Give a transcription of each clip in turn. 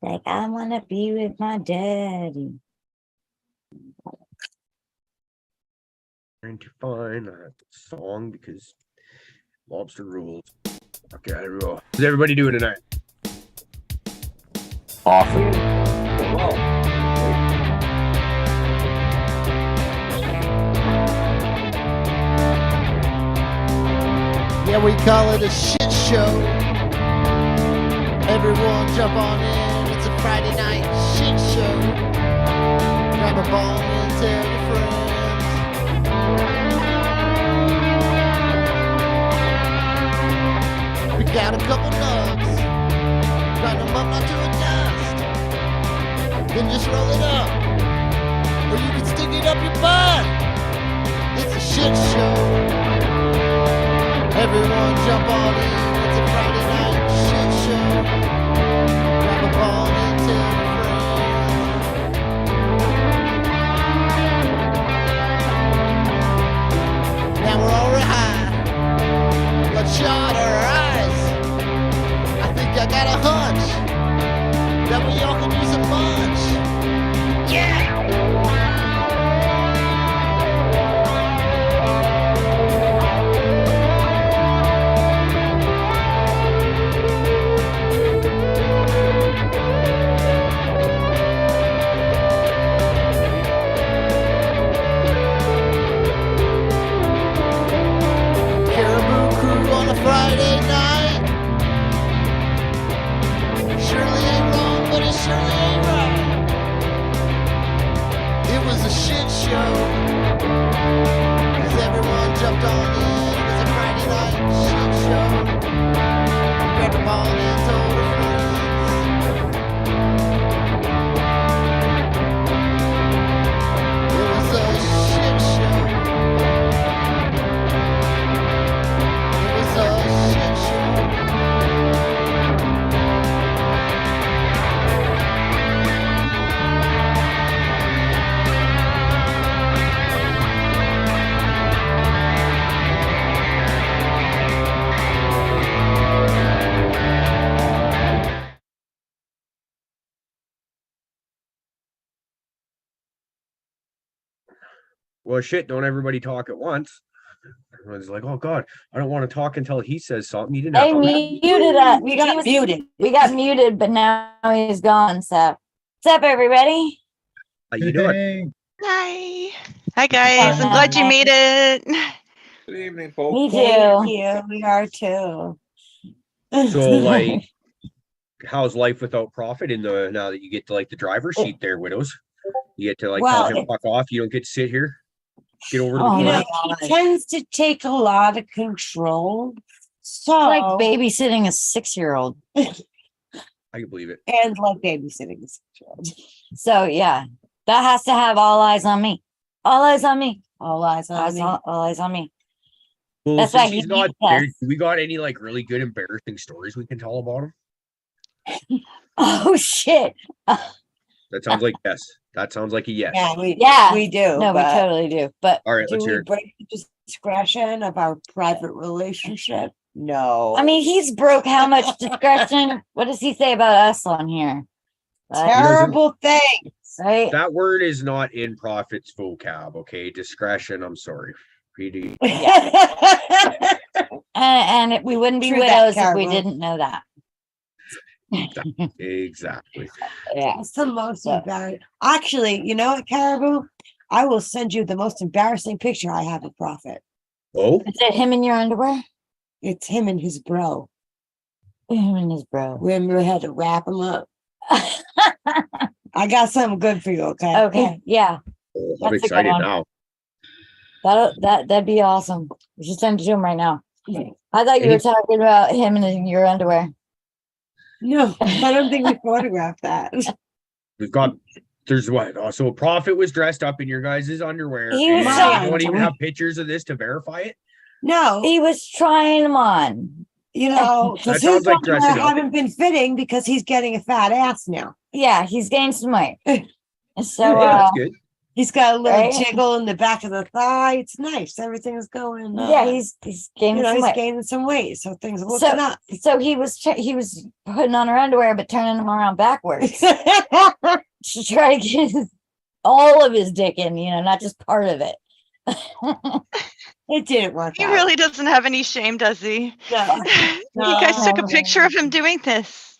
Like, I want to be with my daddy. Trying to find a song because lobster rules. Okay, here we go. How's everybody doing tonight? Awesome. Yeah, we call it a shit show. Everyone jump on in. It's a Friday night shit show. Grab a ball and tell your friends. We got a couple nugs. Grind them up not to a dust. Then just roll it up. Or you can stick it up your butt. It's a shit show. Everyone jump on in, it's a Friday night shit show. Grab a ball and tell your friends. Now we're all high, bloodshot our eyes. I think I got a hunch that we all can use a bunch. Yeah! Cariboo crew on a Friday night. Surely ain't wrong, but it surely ain't right. It was a shit show. Cause everyone jumped on in. It was a Friday night shit show. Grabbed a ball and told her friends. It was a shit show. It was a shit show. Well, shit, don't everybody talk at once. Everyone's like, oh, God, I don't want to talk until he says something. You didn't have They to. muted us. We got muted. We got muted, but now he's gone. So, what's up, everybody? How you doing? Hi. Hi, guys. I'm glad you made it. Good evening, folks. Me Thank too. you. We are too. So, like, how's life without profit in the now that you get to like the driver's seat there, widows? You get to like Well, tell him fuck off. You don't get to sit here. Get over to Oh, the You my corner. know, God. he tends to take a lot of control. So Like babysitting a 6-year-old. I can believe it. and like babysitting a 6-year-old. So, yeah, that has to have all eyes on me. All eyes on me. All eyes on me. All eyes on me. Well, That's since why he's he not needs there, us. do we got any like really good embarrassing stories we can tell about him? Oh, shit. That sounds like yes. That sounds like a yes. Yeah, we do. No, we but totally do. But All right, do let's hear we it. break the discretion of our private relationship? No. I mean, he's broke how much discretion? What does he say about us on here? terrible thing. Right? That word is not in Prophet's vocab, okay? Discretion, I'm sorry. Really. And we wouldn't be True that, widows if we Caribou. didn't know that. Exactly. Yeah. It's the most Yeah. embarrassing. Actually, you know what, Caribou? I will send you the most embarrassing picture I have of Prophet. Oh, Is it him in your underwear? It's him and his bro. Him and his bro. When we had to wrap him up. I got something good for you, okay? Okay. Yeah. I'm That's a good excited one. now. That'd be awesome. We should send it to him right now. I thought you Any- were talking about him in your underwear. No, I don't think we photographed that. We've got there's what? So Prophet was dressed up in your guys' underwear. He was and trying you don't even to. have pictures of this to verify it. No, He was trying them on. you know, That because sounds his like underwear dressing up. haven't been fitting because he's getting a fat ass now. Yeah, he's gained some weight. So Yeah, that's good. He's got a little Right? jiggle in the back of the thigh. It's nice. Everything's going. Yeah, he's gaining some he's weight. gaining some weight, so things are looking up. So he was putting on her underwear, but turning them around backwards to try to get all of his dick in, not just part of it. It didn't work He out. really doesn't have any shame, does he? No. You guys took a picture of him doing this.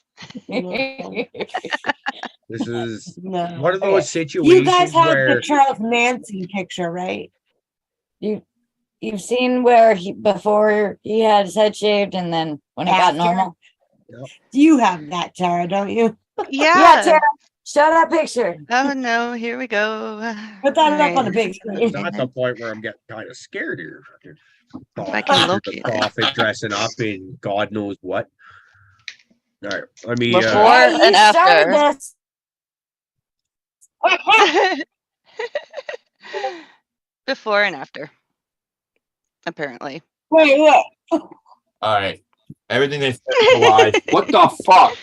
This is No. one of those situations You guys have where the Charles Manson picture, right? You've seen where before he had his head shaved and then when it got After. normal. You have that, Tara, don't you? Yeah, Yeah. Tara, show that picture. Oh no, here we go. Put that up on the Alright. big screen. that's the point where I'm getting kind of scared here. If I can The locate it. prophet dressing up in God knows what. All right, let me. Before Hey, you and started after. this. Before and after. Apparently. Wait. All right. Everything they said is a lie. What the fuck?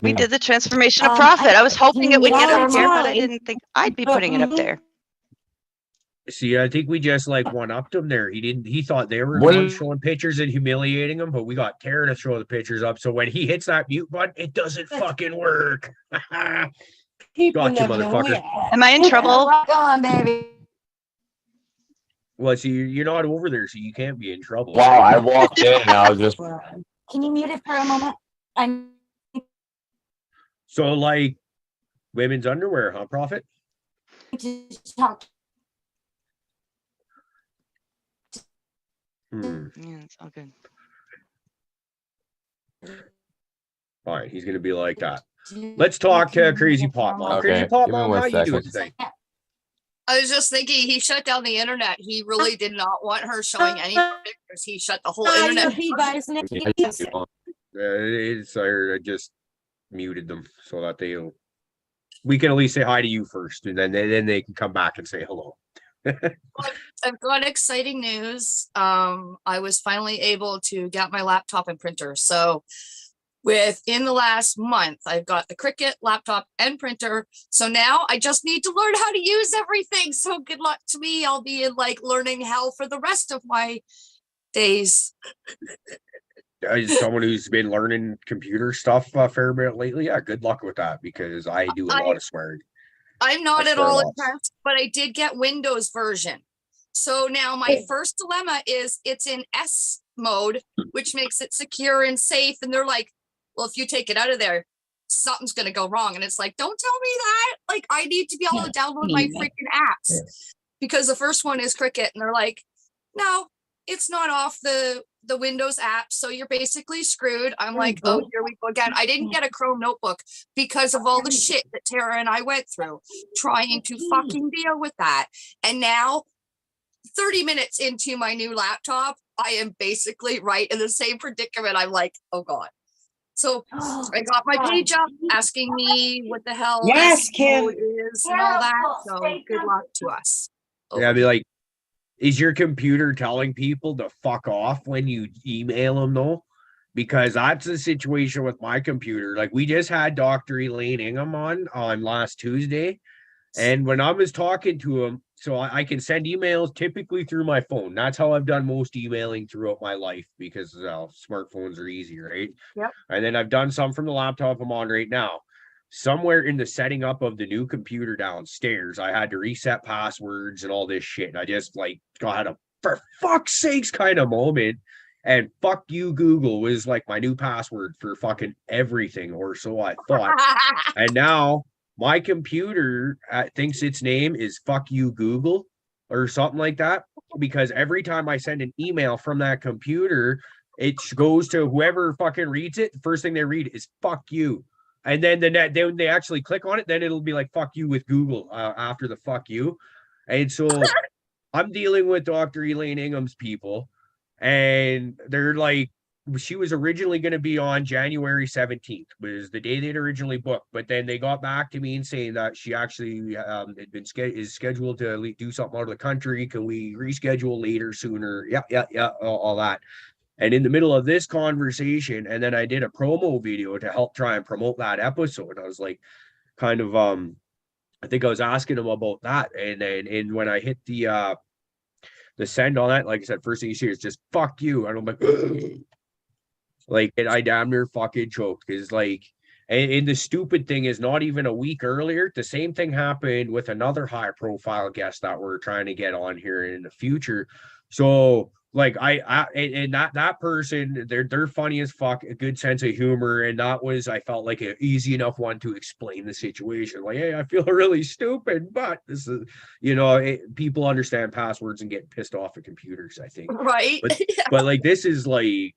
We did the transformation of Um, profit. I- I was hoping it would get Yeah, up here, but I right. didn't think I'd be putting it up there. See, I think we just one upped him there. He thought they were the What ones is- showing pictures and humiliating him, but we got Tara to throw the pictures up. So when he hits that mute button, it doesn't fucking work. People Gotcha, never know motherfucker. Am I in trouble? Rock on, baby. Well, see, you're not over there, so you can't be in trouble. Wow, I walked in and I was just Can you mute it for a moment? I'm So women's underwear, huh, Prophet? to talk. Hmm. Yeah, it's all good. All right, he's gonna be like that. Let's talk Crazy Pop Mom. Okay, Crazy Pop give me Mom, one how you doing second. today? I was just thinking he shut down the internet. He really did not want her showing any pictures. He shut the whole internet. I just muted them so that we can at least say hi to you first, and then they can come back and say hello. I've got exciting news. I was finally able to get my laptop and printer. So within the last month, I've got the Cricut laptop and printer. So now I just need to learn how to use everything. So good luck to me. I'll be in learning hell for the rest of my days. As someone who's been learning computer stuff a fair bit lately, yeah, good luck with that because I do a lot of swearing. I'm not I at swear all lots. impressed, but I did get Windows version. So now my first dilemma is it's in S mode, which makes it secure and safe. And they're like, well, if you take it out of there, something's going to go wrong. And it's like, don't tell me that. I need to be able to download my freaking apps because the first one is Cricut. And they're like, no, it's not off the Windows app. So you're basically screwed. I'm like, oh, here we go again. I didn't get a Chrome notebook because of all the shit that Tara and I went through trying to fucking deal with that. And now 30 minutes into my new laptop, I am basically right in the same predicament. I'm like, oh God. So I got my page up asking me what the hell Yes, Kim. mode is and all that. So good luck to us. Yeah, I'd be like, is your computer telling people to fuck off when you email them though? Because that's the situation with my computer. We just had Dr. Elaine Ingham on last Tuesday. And when I was talking to him, so I can send emails typically through my phone. That's how I've done most emailing throughout my life because smartphones are easy, right? Yep. And then I've done some from the laptop I'm on right now. Somewhere in the setting up of the new computer downstairs, I had to reset passwords and all this shit. I just got a for fuck's sakes kind of moment. And fuck you, Google was my new password for fucking everything, or so I thought. And now my computer thinks its name is fuck you, Google, or something like that. Because every time I send an email from that computer, it goes to whoever fucking reads it. The first thing they read is fuck you. And then when they actually click on it, then it'll be fuck you with Google after the fuck you. And so I'm dealing with Dr. Elaine Ingham's people, and they're she was originally going to be on January 17th, was the day they'd originally booked. But then they got back to me and saying that she actually is scheduled to do something out of the country. Can we reschedule later, sooner? Yeah, all that. And in the middle of this conversation, and then I did a promo video to help try and promote that episode. I was I think I was asking him about that, and then when I hit the send on that, like I said, first thing you see is just fuck you, and I'm like, like, and I damn near fucking choked because like, and the stupid thing is, not even a week earlier, the same thing happened with another high profile guest that we're trying to get on here in the future. So like and that person, they're funny as fuck, a good sense of humor, and that was, I felt like an easy enough one to explain the situation. Like, hey, I feel really stupid, but this is, people understand passwords and get pissed off at computers, I think. Right. But like, this is like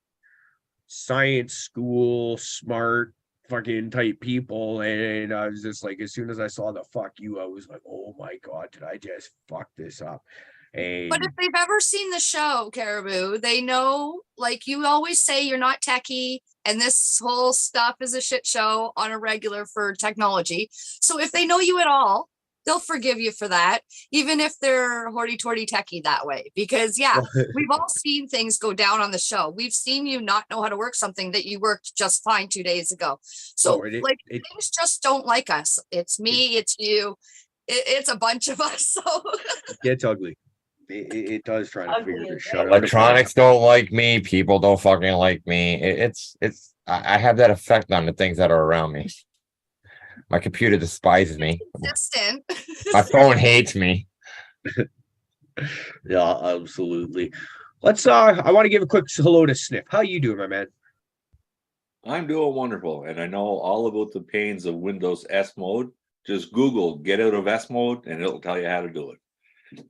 science school smart fucking type people, and I was just like, as soon as I saw the fuck you, I was like, oh my god, did I just fuck this up? And But if they've ever seen the show, Caribou, they know, like you always say, you're not techie, and this whole stuff is a shit show on a regular for technology. So if they know you at all, they'll forgive you for that, even if they're hoity-toity techie that way. Because yeah, we've all seen things go down on the show. We've seen you not know how to work something that you worked just fine 2 days ago. So things just don't like us. It's me, it's you, it's a bunch of us. So it gets ugly. It does try to figure this shit out. Electronics don't like me. People don't fucking like me. I have that effect on the things that are around me. My computer despises me. Consistent. My phone hates me. Yeah, absolutely. Let's I want to give a quick hello to Sniff. How you doing, my man? I'm doing wonderful, and I know all about the pains of Windows S mode. Just Google get out of S mode and it'll tell you how to do it.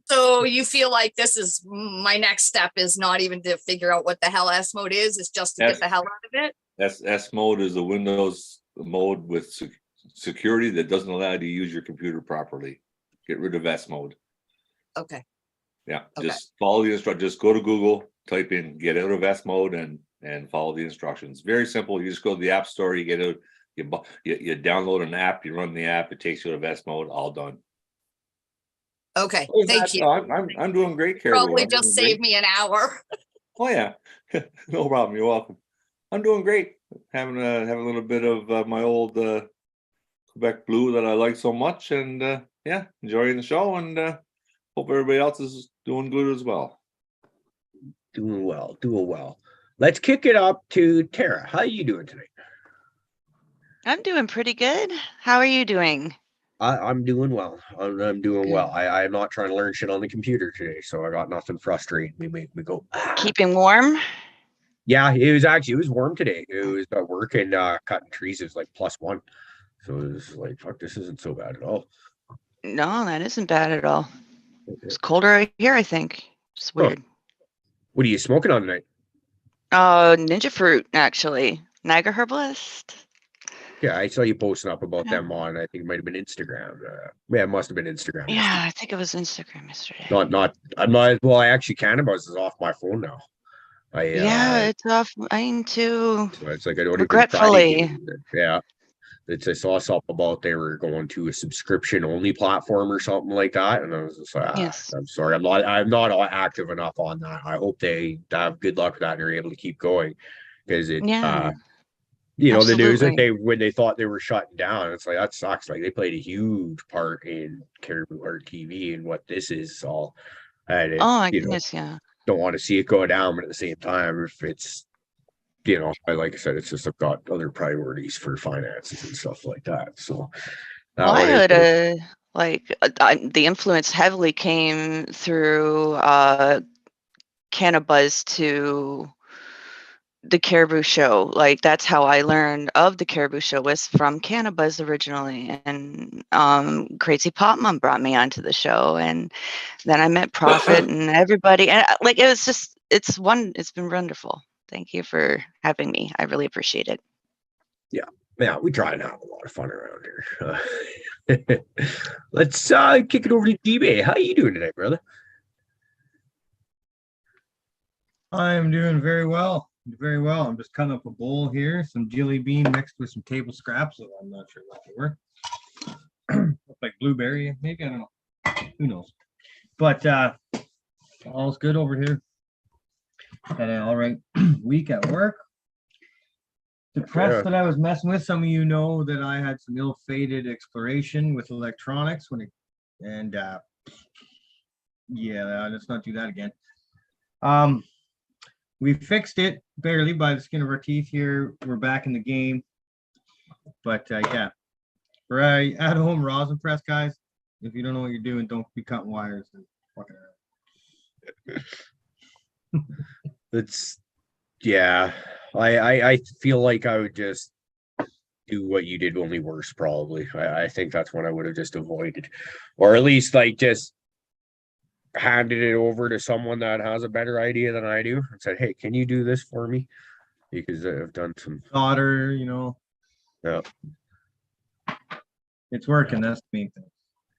So you feel like this is my next step, is not even to figure out what the hell S mode is, it's just to get the hell out of it? S mode is a Windows mode with security that doesn't allow you to use your computer properly. Get rid of S mode. Okay. Yeah, Okay. just follow the instructions. Just go to Google, type in get out of S mode and follow the instructions. Very simple. You just go to the App Store, you get out, you download an app, you run the app, it takes you out of S mode, all done. Okay, thank you. I'm doing great, Caribou. Probably just saved me an hour. Oh yeah, no problem. You're welcome. I'm doing great. Having a little bit of my old Quebec Blue that I like so much, and yeah, enjoying the show, and hope everybody else is doing good as well. Doing well. Let's kick it up to Tara. How are you doing today? I'm doing pretty good. How are you doing? I'm doing well. I'm doing well. I'm not trying to learn shit on the computer today, so I got nothing frustrating me. Make me go. Keeping warm? Yeah, it was warm today. It was working, cutting trees. It was like +1, so it was like, fuck, this isn't so bad at all. No, that isn't bad at all. It's colder out here, I think. It's weird. What are you smoking on tonight? Ninja fruit, actually. Niagara Herbalist. Yeah, I saw you posting up about them on, I think it might have been Instagram. Yeah, it must have been Instagram. Yeah, I think it was Instagram yesterday. I'm not, well, Cannabis is off my phone now. Yeah, it's off mine too. So it's like, I don't regretfully. Even yeah. I saw something about they were going to a subscription only platform or something like that. And I was just like, yes. I'm sorry. I'm not active enough on that. I hope they have good luck with that and are able to keep going, because it, absolutely. the news that when they thought they were shutting down, it's like, that sucks. Like, they played a huge part in Cariboo Hart TV and what this is all. And it, oh my goodness, yeah. Don't want to see it go down, but at the same time, if it's, like I said, it's just, I've got other priorities for finances and stuff like that. So I would the influence heavily came through Cannabis to the Caribou show. Like, that's how I learned of the Caribou show, was from Cannabis originally, and Crazy Pop Mom brought me onto the show, and then I met Prophet and everybody, and like, it was just, it's been wonderful. Thank you for having me. I really appreciate it. Yeah, we try and have a lot of fun around here. Let's kick it over to D-Bay. How you doing today, brother? I'm doing very well. Very well. I'm just cutting up a bowl here, some jelly bean mixed with some table scraps, so I'm not sure what they were. Look like blueberry, maybe, I don't know. Who knows? But all's good over here. Had an all right week at work. The press Yeah. that I was messing with, some of you know that I had some ill-fated exploration with electronics when it, and yeah, let's not do that again. We fixed it barely by the skin of our teeth here. We're back in the game. But yeah, for at-home rosin press, guys, if you don't know what you're doing, don't be cutting wires and fucking around. It's yeah. I feel like I would just do what you did, only worse, probably. I think that's what I would have just avoided. Or at least like just handed it over to someone that has a better idea than I do and said, hey, can you do this for me? Because I've done some Daughter, you know. Yeah. It's working, that's the main thing.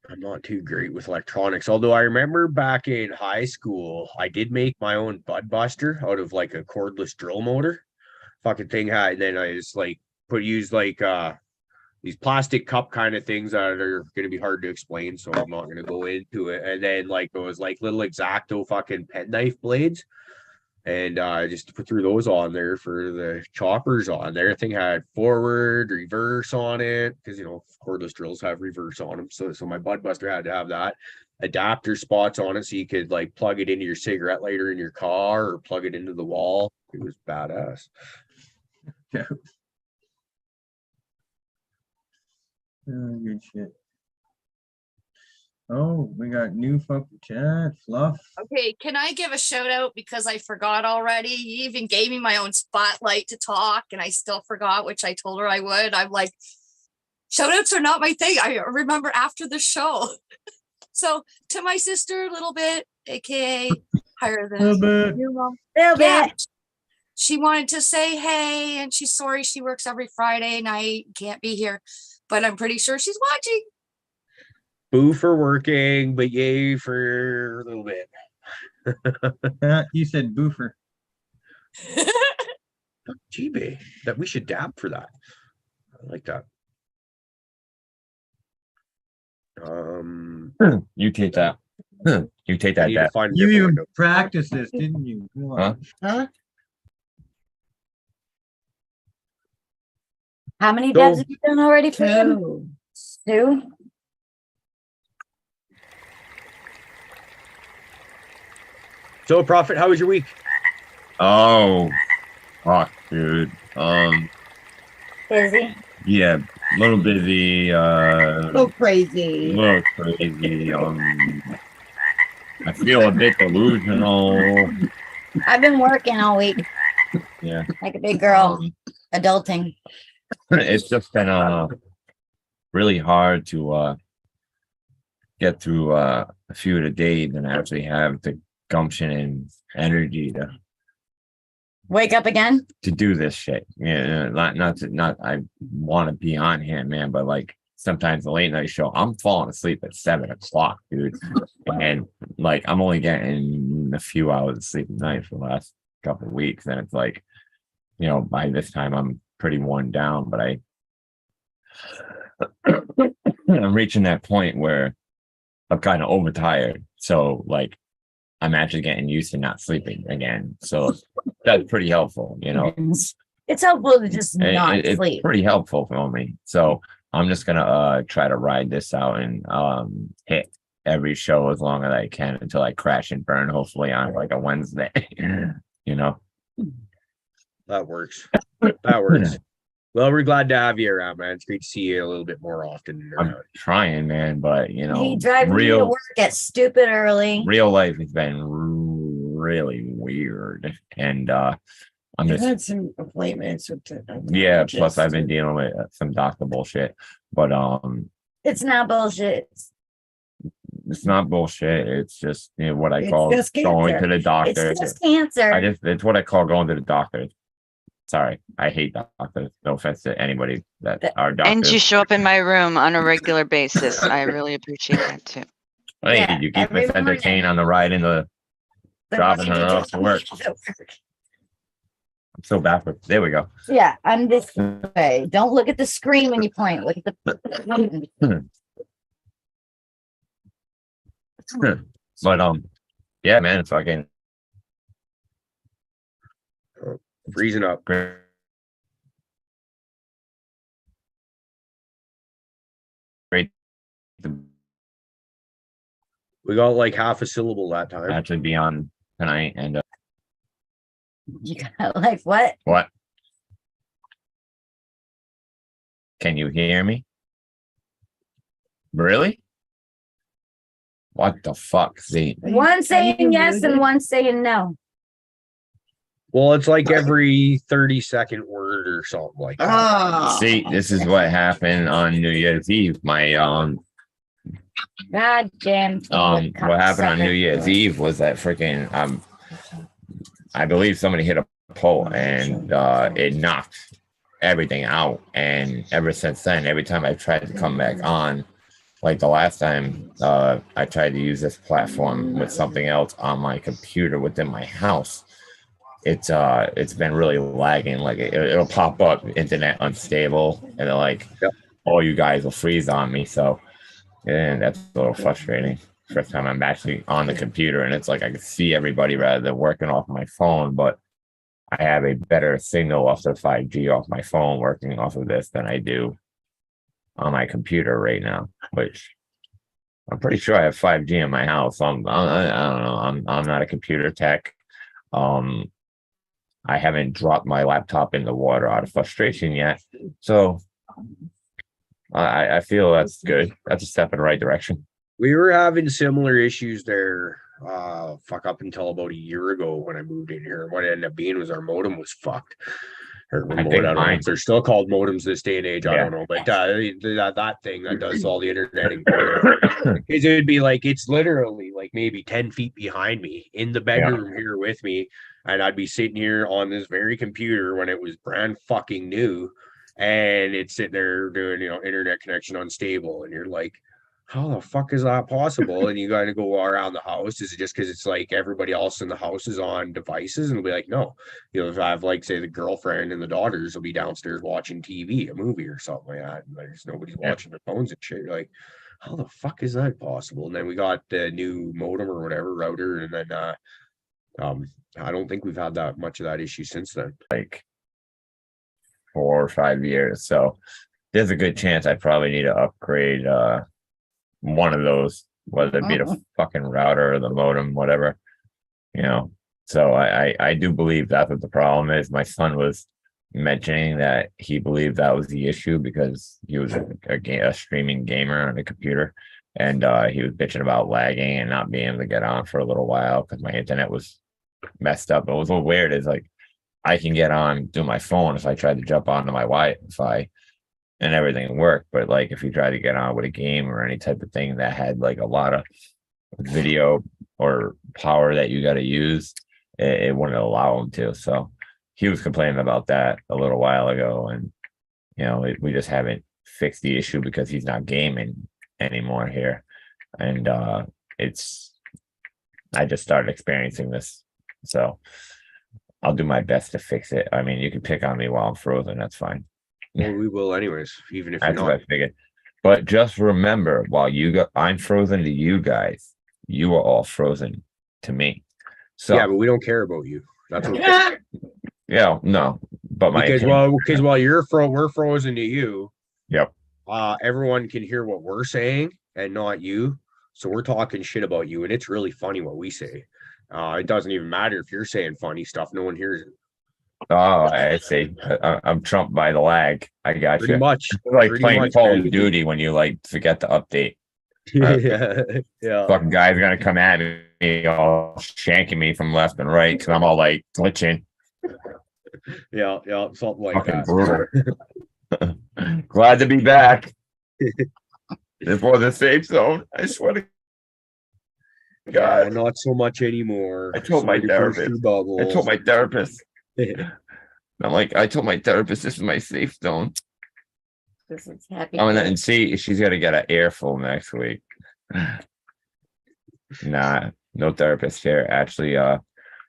I'm not too great with electronics. Although I remember back in high school, I did make my own bud buster out of like a cordless drill motor. Fucking thing had, and then I just like use like these plastic cup kind of things that are gonna be hard to explain, so I'm not gonna go into it. And then like it was like little X-Acto fucking penknife blades. And I just threw those on there for the choppers on there. I think I had forward, reverse on it because, you know, cordless drills have reverse on them. So my bud buster had to have that. Adapter spots on it so you could like plug it into your cigarette lighter in your car or plug it into the wall. It was badass. Yeah. Oh, good shit. Oh, we got new fucking chat, Fluff. Okay, can I give a shout out because I forgot already? You even gave me my own spotlight to talk and I still forgot, which I told her I would. I'm like, shout outs are not my thing. I remember after the show. So to my sister a little bit, aka higher than you, Mom. Yeah, she wanted to say hey, and she's sorry she works every Friday night, can't be here, but I'm pretty sure she's watching. Boo for working, but yay for a little bit. You said boofer. GB, that we should dab for that. I like that. You take that. You take I that. need to find a You different even window. practiced this, didn't you? Come on. Huh? How many dabs have you done already for him? Two. Two? So, Prophet, how was your week? Oh, fuck, dude. Busy? Yeah, a little busy. So crazy. A little crazy. I feel a bit delusional. I've been working all week Yeah, like a big girl, adulting. it's just been really hard to get through a few of the days and actually have the gumption and energy Wake up again? to do this shit. Yeah, not I want to be on hand, man, but like sometimes the late night show, I'm falling asleep at 7 o'clock, dude. And like I'm only getting a few hours of sleep a night for the last couple of weeks. And it's like, you know, by this time I'm pretty worn down, but I'm reaching that point where I'm kind of overtired. So like I'm actually getting used to not sleeping again. So that's pretty helpful, you know. It's helpful to just not It's sleep. pretty helpful for me. So I'm just gonna try to ride this out and hit every show as long as I can until I crash and burn, hopefully on like a Wednesday. You know. That works. That works. Well, we're glad to have you around, man. It's great to see you a little bit more often. I'm trying, man, but you know, He drives me to work at stupid early. real life has been really weird, and I'm I've just had some appointments with the yeah. Plus, I've been oncologist. dealing with some doctor bullshit, but It's not bullshit. it's not bullshit. It's just, you know, what I It's call just going cancer. to the doctor. It's just cancer. It's what I call going to the doctor. Sorry, I hate doctors. No offense to anybody that are doctors. And you show up in my room on a regular basis. I really appreciate that too. Hey, Yeah, you keep us every morning. entertained on the ride into dropping her off to work. I'm so backwards. There we go. Yeah, I'm this way. Don't look at the screen when you point. Look at the. But yeah, man, it's fucking freezing up. great. to We got like half a syllable that time. actually be on tonight. And You got like what? what? Can you hear me? Really? What the fuck? See, One saying yes and one saying no. Well, it's like every 30-second word or something like that. see, this is what happened on New Year's Eve. My God damn. what happened on New Year's Eve was that freaking I believe somebody hit a pole and it knocked everything out. And ever since then, every time I tried to come back on, like the last time I tried to use this platform with something else on my computer within my house, it's been really lagging. Like it'll pop up internet unstable, and they're like, Yep. "Oh, you guys will freeze on me." So, and that's a little frustrating. First time I'm actually on the computer, and it's like I can see everybody rather than working off my phone. But I have a better signal off the 5G off my phone working off of this than I do on my computer right now, which I'm pretty sure I have 5G in my house. I don't know. I'm not a computer tech. I haven't dropped my laptop in the water out of frustration yet. So I feel that's good. That's a step in the right direction. We were having similar issues there up until about a year ago when I moved in here. What it ended up being was our modem was fucked. Or I remote, think I don't know mine- if they're still called modems this day and age. I Yeah. don't know, but that thing that does all the interneting, because it would be like it's literally like maybe 10 feet behind me in the bedroom here with me, and I'd be sitting here on this very computer when it was brand fucking new, and it's sitting there doing internet connection unstable, and you're like, how the fuck is that possible? And you got to go around the house. Is it just because it's like everybody else in the house is on devices? And it'll be like, no, if I have like say the girlfriend and the daughters will be downstairs watching TV, a movie or something like that, and there's nobody's watching their phones and shit. You're like, how the fuck is that possible? And then we got the new modem or whatever router, and then I don't think we've had that much of that issue since then. Like 4 or 5 years. So there's a good chance I probably need to upgrade one of those, whether it be the fucking router or the modem, whatever, So I do believe that's what the problem is. My son was mentioning that he believed that was the issue because he was a streaming gamer on a computer, and he was bitching about lagging and not being able to get on for a little while because my internet was messed up. But what was a little weird is like I can get on through my phone if I tried to jump onto my Wi-Fi and everything worked. But like if you try to get on with a game or any type of thing that had like a lot of video or power that you got to use, it wouldn't allow him to. So he was complaining about that a little while ago, and we just haven't fixed the issue because he's not gaming anymore here, and I just started experiencing this, so I'll do my best to fix it. I mean, you can pick on me while I'm frozen, that's fine. Well, we will anyways, even if you're That's what I not. figured. But just remember, while I'm frozen to you guys, you are all frozen to me. So Yeah, but we don't care about you. That's what no, but my because opinion- while we're frozen to you. Yep. Everyone can hear what we're saying and not you. So we're talking shit about you, and it's really funny what we say. It doesn't even matter if you're saying funny stuff; no one hears it. Oh, I see. I'm trumped by the lag. I got Pretty you. much. It's like Pretty playing much, Call dude. of Duty when you like forget to update. Yeah. Fucking guys are gonna come at me, all shanking me from left and right because I'm all like glitching. Yeah, something like Fucking that. brutal. Glad to be back. Before the safe zone. I swear to Yeah, God. not so much anymore. I told my Sorry to burst therapist. your bubble. I told my therapist. I told my therapist this is my safe zone. This is happy. And see, she's got to get an earful next week. Nah, no therapist here. Actually, I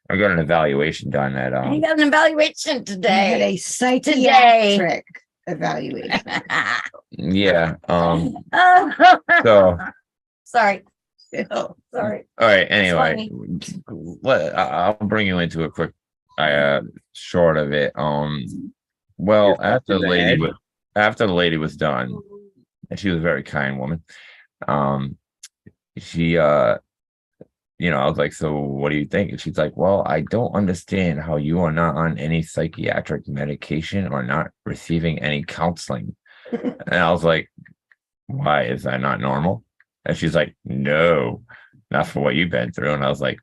got an evaluation done at I got an evaluation I had today. a psychiatric evaluation. yeah. Oh, So sorry. Oh, sorry. all right. Anyway, I'll bring you into a quick short of it. Well, You're fucked in the head. after the lady was done, and she was a very kind woman. she I was like, so what do you think? And she's like, well, I don't understand how you are not on any psychiatric medication or not receiving any counseling. And I was like, why? Is that not normal? And she's like, no, not for what you've been through. And I was like,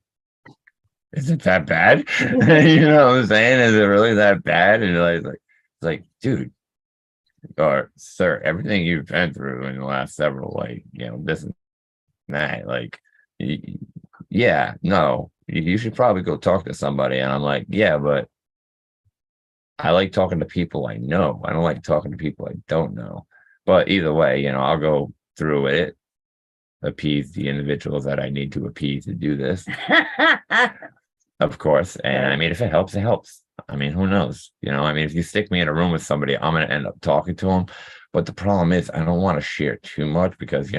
is it that bad? You know what I'm saying? Is it really that bad? And like, dude, or sir, everything you've been through in the last several, this and that, yeah, no, you should probably go talk to somebody. And I'm like, yeah, but I like talking to people I know. I don't like talking to people I don't know. But either way, I'll go through it, appease the individuals that I need to appease to do this, of course. And I mean, if it helps, it helps. I mean, who knows? If you stick me in a room with somebody, I'm going to end up talking to them. But the problem is, I don't want to share too much because,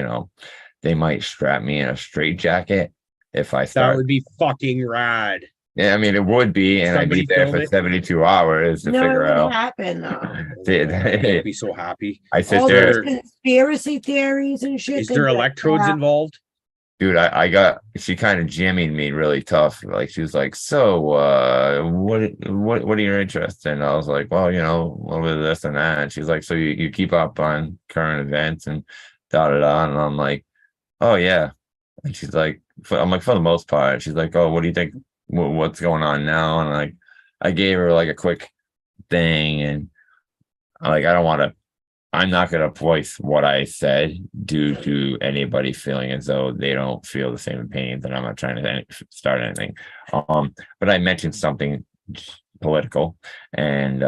they might strap me in a straitjacket if I start. That would be fucking rad. Yeah, I mean, it would be, and I'd be there for 72 hours to figure out. Happen though. I'd be so happy. I sit All there. those conspiracy theories and shit. Is there electrodes involved? Dude, she kind of jammied me really tough. Like, she was like, so what are your interests in? I was like, well, a little bit of this and that. And she's like, so you keep up on current events and da da da. And I'm like, oh yeah. And she's like, I'm like, for the most part. She's like, oh, what do you think? What's going on now? And I gave her like a quick thing, and I'm not going to voice what I said due to anybody feeling as though they don't feel the same opinions, and I'm not trying to start anything. But I mentioned something political and,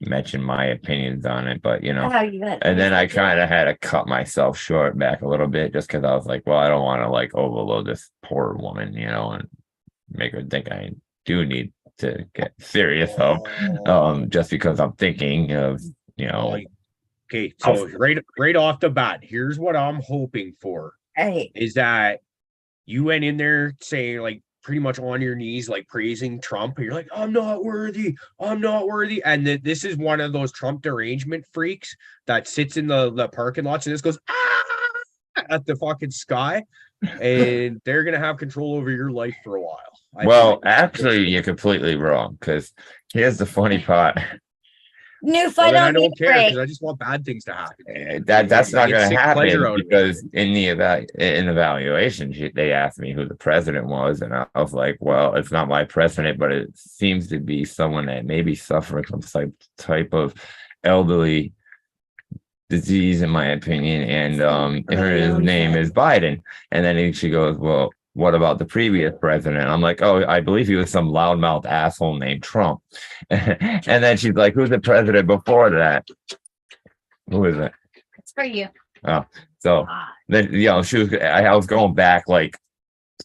mention my opinions on it, but and then I kind of had to cut myself short back a little bit just because I was like, well, I don't want to overload this poor woman, and make her think I do need to get serious help, just because I'm thinking of, Okay, so right off the bat, here's what I'm hoping for. Hey, is that you went in there saying pretty much on your knees, praising Trump, and you're like, I'm not worthy. And this is one of those Trump derangement freaks that sits in the parking lots and just goes at the fucking sky, and they're gonna have control over your life for a while. Actually, you're completely wrong, because here's the funny part. New fight I on don't care break. because I just want bad things to happen. That's not going to pleasure happen, because in the evaluation, they asked me who the president was, and I was like, well, it's not my president, but it seems to be someone that may be suffering from some type of elderly disease, in my opinion, and his name is Biden. And then she goes, well, what about the previous president? I'm like, oh, I believe he was some loudmouth asshole named Trump. And then she's like, who's the president before that? Who is it? It's for you. Oh, so then, I was going back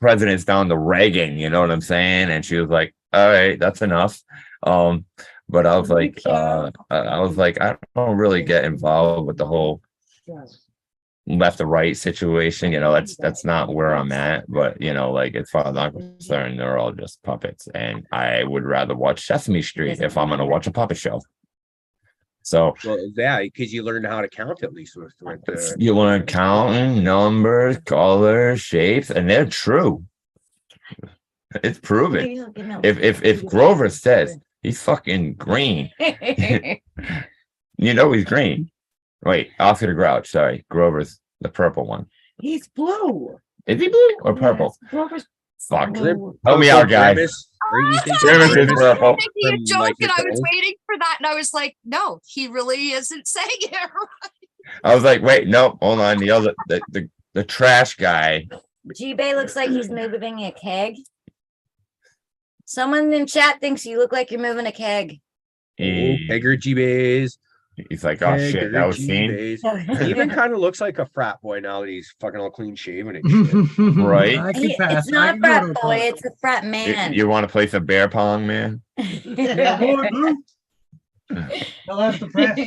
presidents down to Reagan, you know what I'm saying? And she was like, all right, that's enough. But I was like, I don't really get involved with the whole left to right situation. That's not where I'm at. But as far as I'm concerned, they're all just puppets, and I would rather watch Sesame Street if I'm gonna watch a puppet show. So because you learn how to count, at least with you learn counting, numbers, colors, shapes, and they're true. It's proven. If Grover says he's fucking green, he's green. Wait, Oscar the Grouch. Sorry, Grover's the purple one. He's blue. Is he blue or purple? Grover's Fuck. blue. Help me out, guys. Grimace is purple. making a joke, and I was waiting for that, and I was like, no, he really isn't saying it right. I was like, wait, no, hold on. The other, the trash guy. G-Bay looks like he's moving a keg. Someone in chat thinks you look like you're moving a keg. Bigger G-Bays. He's like, oh shit, that was seen. He even kind of looks like a frat boy now that he's fucking all clean shaven and shit. Right? It's not a frat boy, it's a frat man. You want to play some bear pong, man? They'll have to press.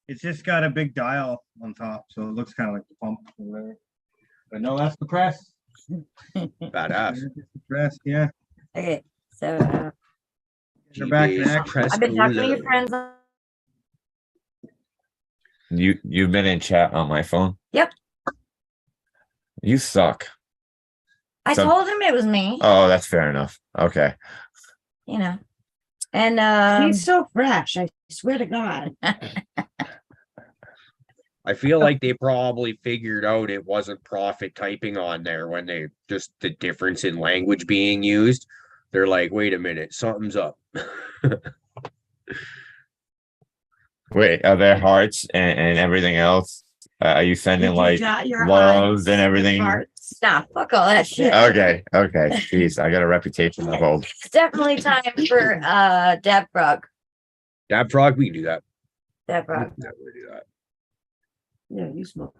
It's just got a big dial on top, so it looks kind of like the pump or whatever. But no, that's the press. Badass. Press, yeah. Okay, so They're back in action. I've been talking to your friends. You've been in chat on my phone? Yep. You suck. I told him it was me, Oh, that's fair enough. Okay. you know. And He's so fresh. I swear to God. I feel like they probably figured out it wasn't profit typing on there when they just the difference in language being used. They're like, wait a minute, something's up. Wait, are there hearts and everything else? Are you sending Did you like jot your loves eyes and everything? hearts? nah, fuck all that shit. Okay. Jeez, I got a reputation to hold. It's definitely time for Dab Frog. Dab frog, we can do that. Dab We Frog. can definitely do that. Yeah, you smoke.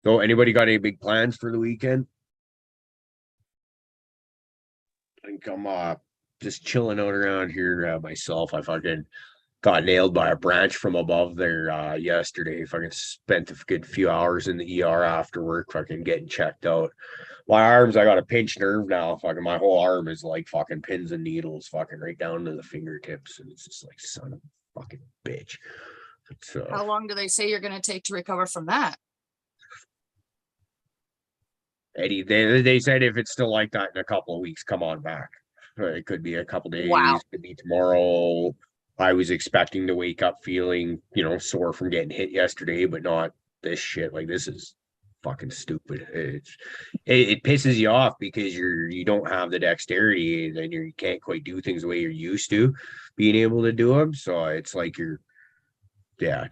So anybody got any big plans for the weekend? I think I'm just chilling out around here myself. I fucking got nailed by a branch from above there yesterday. Fucking spent a good few hours in the ER after work, fucking getting checked out. My arms, I got a pinched nerve now. Fucking my whole arm is like fucking pins and needles, fucking right down to the fingertips. And it's just like, son of a fucking bitch. So How long do they say you're going to take to recover from that? Eddie, they said if it's still like that in a couple of weeks, come on back. It could be a couple days, Wow. could be tomorrow. I was expecting to wake up feeling, sore from getting hit yesterday, but not this shit. Like, this is fucking stupid. It pisses you off because you don't have the dexterity and you can't quite do things the way you're used to being able to do them. So it's like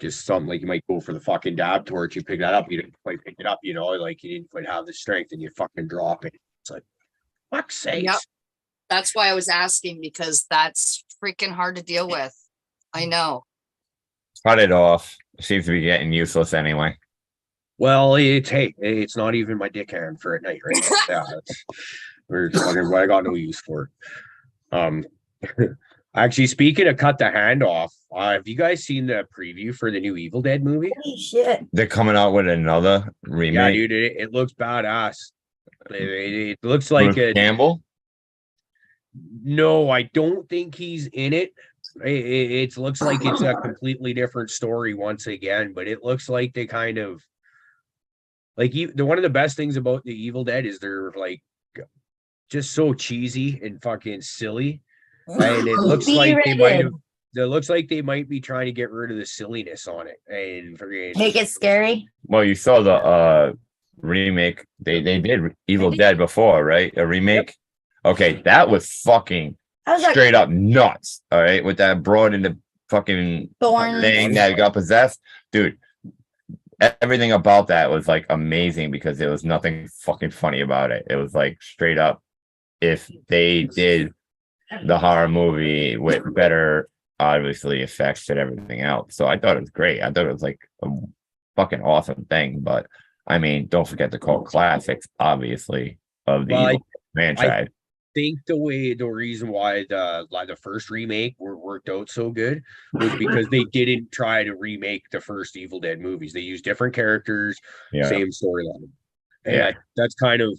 just something like you might go for the fucking dab torch, you pick that up, you didn't quite pick it up, like you didn't quite have the strength and you fucking drop it. It's like, fuck's sake. Yep. That's why I was asking, because that's freaking hard to deal with. I know. Cut it off. It seems to be getting useless anyway. Well, it's not even my dick hand for at night, right? Yeah, we're fucking what I got no use for. Actually, speaking of cut the hand off, have you guys seen the preview for the new Evil Dead movie? Holy shit. They're coming out with another remake. Yeah, dude, it looks badass. It looks like Bruce Campbell. No, I don't think he's in it. It looks like it's a completely different story once again, but it looks like they kind of like one of the best things about the Evil Dead is they're like just so cheesy and fucking silly. And it looks like they might be trying to get rid of the silliness on it and make it scary. Well, you saw the remake. They did Evil Dead before, right? A remake. Yep. Okay, that was fucking straight up nuts. All right, with that broad in the fucking thing that got possessed, dude. Everything about that was like amazing because there was nothing fucking funny about it. It was like straight up. If they did the horror movie with better, obviously, effects and everything else. So I thought it was great. I thought it was like a fucking awesome thing. But I mean, don't forget the cult classics, obviously, of the Evil franchise. I think the reason why the first remake worked out so good was because they didn't try to remake the first Evil Dead movies. They used different characters, same storyline. And that's kind of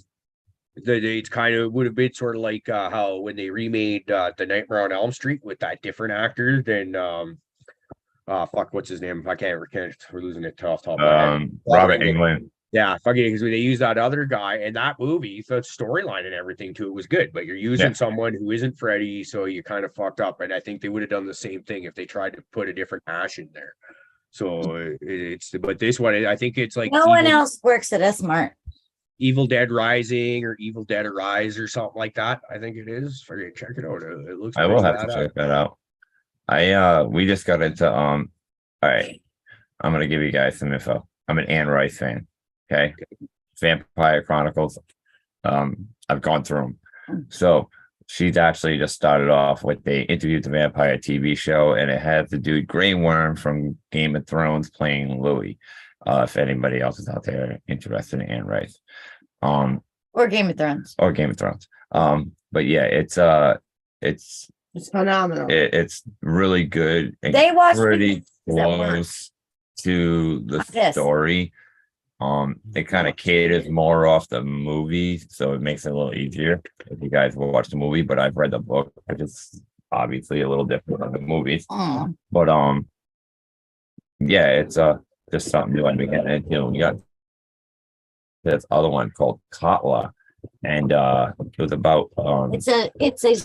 it's kind of would have been sort of like how when they remade the Nightmare on Elm Street with that different actor than what's his name? I can't we're losing it off top of my head. Robert Englund. Yeah, fucking because they used that other guy and that movie, the storyline and everything too, it was good. But you're using someone who isn't Freddy, so you kind of fucked up. And I think they would have done the same thing if they tried to put a different Ash in there. So but this one, I think it's like no one else works at smart. Evil Dead Rising or Evil Dead Arise or something like that. I think it is. Forget, check it out. It looks. I will have to check that out. We just got into all right. I'm gonna give you guys some info. I'm an Anne Rice fan. Okay. Vampire Chronicles. I've gone through them. So she's actually just started off with they interviewed the vampire TV show, and it had the dude Grey Worm from Game of Thrones playing Louis. If anybody else is out there interested in Anne Rice. Or Game of Thrones. Or Game of Thrones. But yeah, it's phenomenal. it's really good and They watch pretty videos at work. close to the Like this. story. It kind of caters more off the movie, so it makes it a little easier if you guys will watch the movie. But I've read the book, which is obviously a little different than the movies. Mm. But yeah, it's just something new. And we got into. We got this other one called Katla, and it was about It's a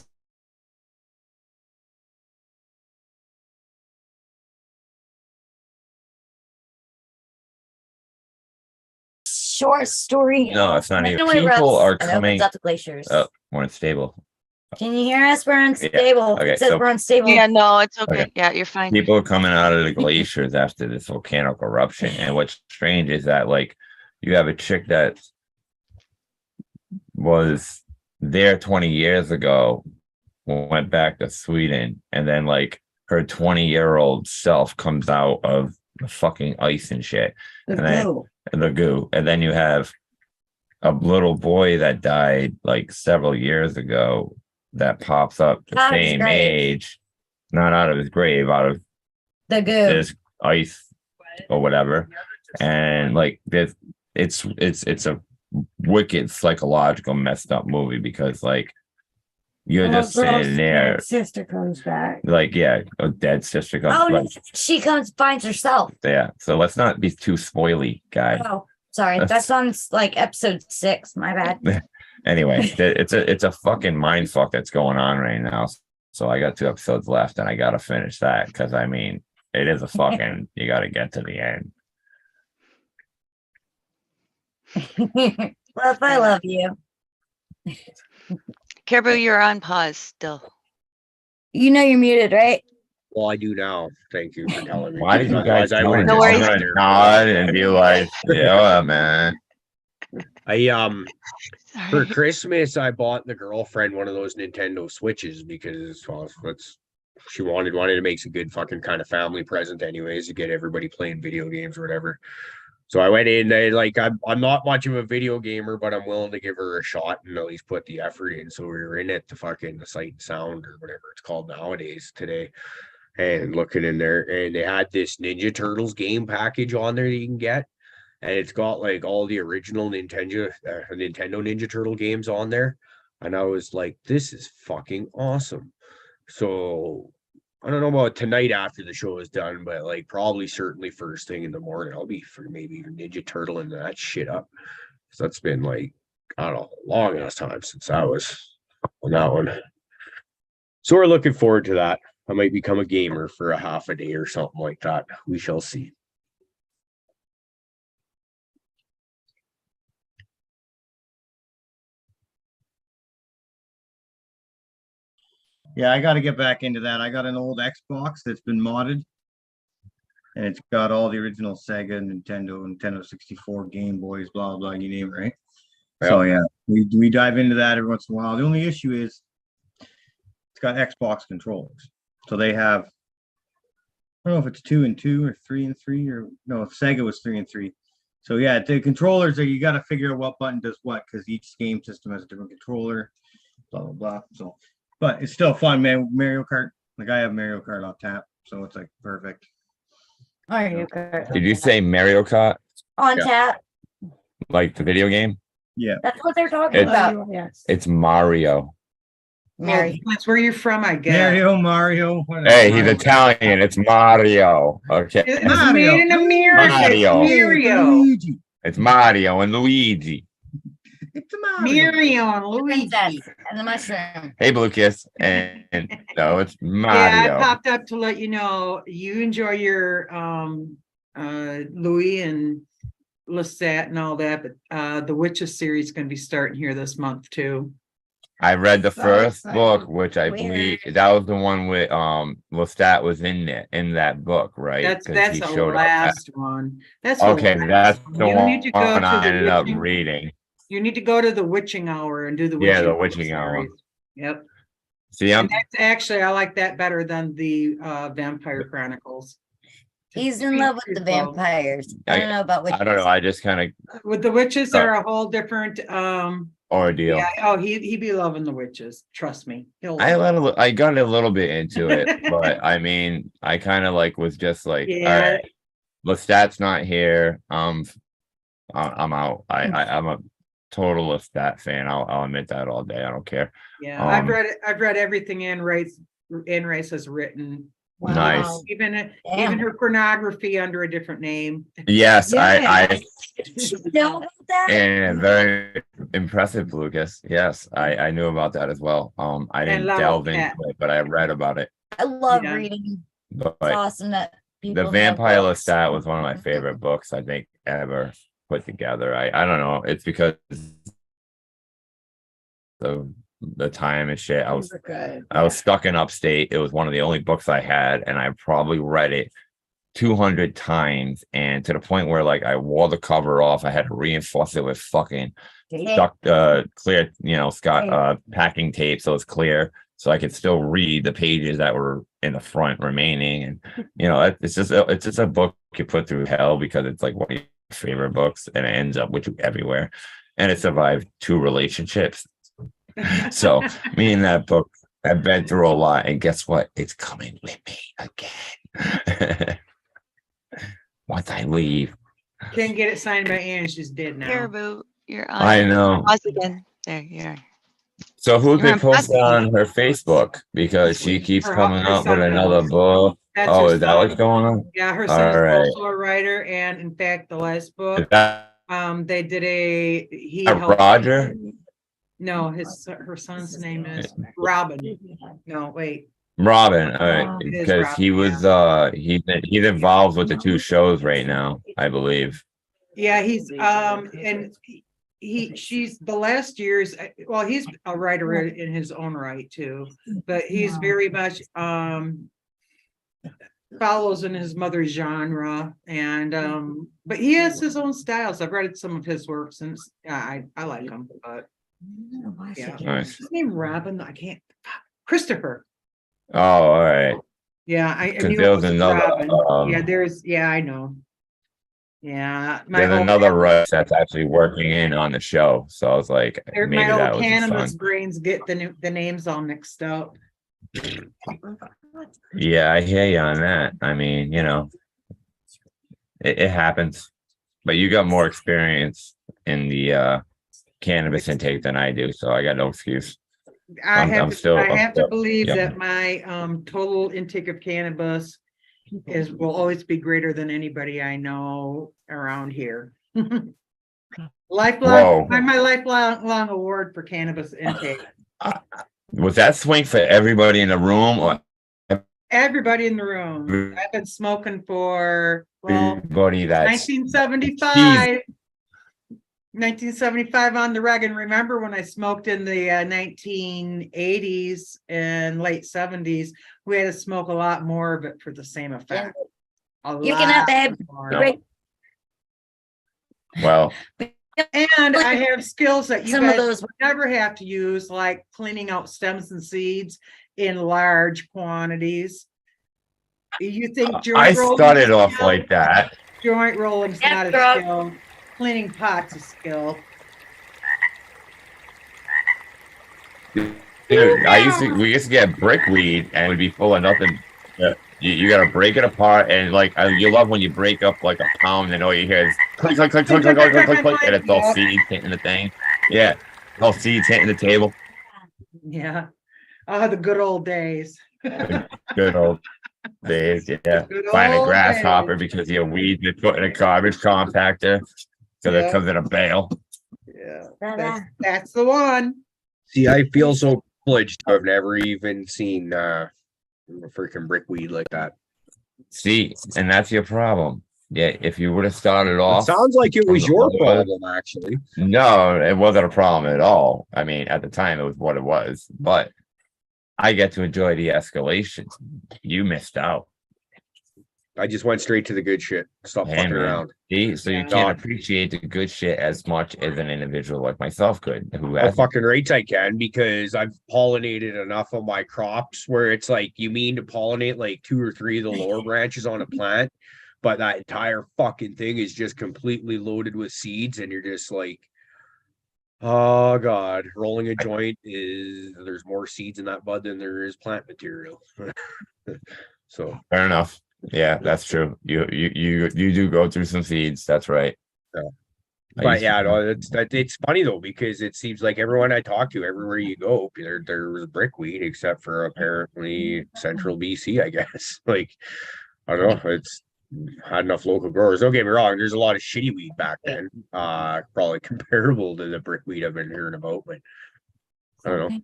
short story. no, it's not I even. know it People are runs and coming. opens up the glaciers. Oh, we're unstable. Can you hear us? We're unstable. Okay, It says so- we're unstable. Yeah, no, it's okay. Okay. Yeah, you're fine. People are coming out of the glaciers after this volcanic eruption. And what's strange is that, like, you have a chick that was there 20 years ago, went back to Sweden, and then, like, her 20-year-old self comes out of the fucking ice and shit. The And then- goo. And the goo. And then you have a little boy that died like several years ago that pops up the Out of his same grave. age, not out of his grave, out of The goo. this ice or whatever. And like this, it's a wicked psychological messed up movie because like you're Little just girl's sitting there dead sister comes back. like, yeah, a dead sister comes Oh, like, she comes finds herself. yeah. So let's not be too spoily, guy. Oh, sorry. That's on like episode 6. My bad. Anyway, it's a fucking mind fuck that's going on right now. So I got 2 episodes left and I gotta finish that because I mean it is a fucking you gotta get to the end. Love, I love you. Caribou, you're on pause still. You know you're muted, right? Well, I do now. Thank you for telling me. Why did you guys Otherwise, I do would it? No worries. I'm gonna nod and be like, yeah, man. For Sorry. Christmas, I bought the girlfriend one of those Nintendo Switches because well, she wanted to make some good fucking kind of family present anyways to get everybody playing video games or whatever. So I went in there, like I'm not much of a video gamer, but I'm willing to give her a shot and at least put the effort in. So we were in it to fucking the Sight and Sound or whatever it's called nowadays today. And looking in there, and they had this Ninja Turtles game package on there that you can get. And it's got like all the original Nintendo Ninja Turtle games on there. And I was like, this is fucking awesome. So I don't know about tonight after the show is done, but like probably certainly first thing in the morning, I'll be for maybe even Ninja Turtle and that shit up. So that's been like, I don't know, long ass time since I was on that one. So we're looking forward to that. I might become a gamer for a half a day or something like that. We shall see. Yeah, I got to get back into that. I got an old Xbox that's been modded, and it's got all the original Sega, Nintendo 64, Game Boys, blah blah, you name it, right? So yeah, we dive into that every once in a while. The only issue is it's got Xbox controllers, so they have, I don't know if it's 2 and 2 or 3 and 3 or no, Sega was 3 and 3. So yeah, the controllers are, you got to figure out what button does what because each game system has a different controller, blah blah blah. So. But it's still fun, man. Mario Kart, like I have Mario Kart on tap, so it's like perfect. Mario Kart. Did you say Mario Kart? On Yeah. tap? Like the video game? Yeah. That's what they're talking It's- about. Yes. It's Mario. Mary. That's where you're from, I guess. Mario. whatever. Hey, he's Italian. It's Mario. Okay. It's Mario. made in America. Mario. It's Mario. Luigi. It's Mario and Luigi. It's a Mario. Mario and Luigi. Princess and the mushroom. Hey, Lucas. And no, it's Yeah, Mario. I popped up to let you know you enjoy your Louis and Lestat and all that, but the Witches series is going to be starting here this month too. I read the So first excited. book, which I Weird. believe that was the one with Lestat was in there in that book, right? That's 'Cause that's he the showed up. last one. That's the Okay, last that's one. the You one need to go to I the ended up witching- reading. You need to go to the Witching Hour and do the Yeah, the Hour Witching Hour. series. Yep. See, I'm And that's actually, I like that better than the Vampire Chronicles. He's in love with the vampires. I don't know about what I don't know. I just kind of With the witches are a whole different ordeal. yeah, oh he'd be loving the witches. Trust me. I got a little bit into it, but I mean, I kind of like was just like, all right, Lestat's not here. I'm out. I'm a total Lestat fan. I'll admit that all day. I don't care. Yeah, I've read everything Anne Rice has written. Wow. Nice. Even her pornography under a different name. Yes, I know about that. and very impressive, Lucas. Yes, I knew about that as well. I didn't delve into it, but I read about it. I love reading. But It's awesome that the people Vampire know books. Lestat was one of my favorite books I think ever put together. I don't know. It's because the time and shit. I was stuck in upstate. It was one of the only books I had, and I probably read it 200 times, and to the point where like I wore the cover off. I had to reinforce it with fucking clear, packing tape so it's clear, so I could still read the pages that were in the front remaining. And it's just a book you put through hell because it's like one of your favorite books, and it ends up with you everywhere. And it survived 2 relationships. So me and that book, I've been through a lot, and guess what? It's coming with me again. Once I leave. Can't get it signed by Anne. She's dead now. Caribou, you're on. I know. Pause again. There you are. So who's You're been on posting pause. on her Facebook? Because she keeps Her coming up with son. another book. That's Oh, her is that son. what's going on? Yeah, her All son is right. also a writer, and in fact, the last Is book, that they did he helped- Roger? No, her son's name is Robin. No, wait. Robin, all right, It is because he Robin, was he's involved with the 2 shows right now, I believe. Yeah, he's and she's the last years, well, he's a writer in his own right too, but he's very much follows in his mother's genre, and but he has his own styles. I've read some of his works, and I like him, but yeah. Nice. His name Robin, I can't, Christopher. Oh, all right. Yeah, I Because knew there it was was another Robin. I know. Yeah, there's another Russ that's actually working in on the show. So I was like, maybe my that old was his cannabis son. brains get the names all mixed up. Yeah, I hear you on that. I mean, it happens. But you got more experience in the cannabis intake than I do, so I got no excuse. I have to believe yep. that my total intake of cannabis will always be greater than anybody I know around here. Lifelong, my lifelong award for cannabis intake. Was that swing for everybody in the room, or everybody in the room? I've been smoking for everybody that's 1975. 1975 on the reg, and remember when I smoked in the 1980s and late 70s, we had to smoke a lot more of it for the same effect. You cannot have no. Well, and I have skills that you some guys of those would never have to use, like cleaning out stems and seeds in large quantities. You think I started off like that. Joint rolling's not a skill. Cleaning pots is skill. Dude, we used to get brickweed and it would be full of nothing. You gotta break it apart, and like you love when you break up like a pound and all you hear is click, click, click, click, click, click, click, click, click, and it's all seeds hitting the thing. Yeah, all seeds hitting the table. Yeah. The good old days. Good old days, yeah. Find a grasshopper because your weeds been put in a garbage compactor. So that comes in a bale. Yeah, that's the one. See, I feel so privileged. I've never even seen freaking brickweed like that. See, and that's your problem. Yeah, if you would have started off. It sounds like it was your problem, actually. No, it wasn't a problem at all. I mean, at the time, it was what it was. But I get to enjoy the escalation. You missed out. I just went straight to the good shit. Stop fucking around. See, so you can't appreciate the good shit as much as an individual like myself could. Well, fucking rates I can, because I've pollinated enough of my crops where it's like, you mean to pollinate like 2 or 3 of the lower branches on a plant, but that entire fucking thing is just completely loaded with seeds, and you're just like, oh God, rolling a joint is there's more seeds in that bud than there is plant material. So Fair enough. Yeah, that's true. You do go through some seeds. That's right. but yeah, no, it's funny though, because it seems like everyone I talk to, everywhere you go, there was brickweed, except for apparently central BC, I guess. Like, I don't know, it's had enough local growers. Don't get me wrong, there's a lot of shitty weed back then, probably comparable to the brickweed I've been hearing about, but I don't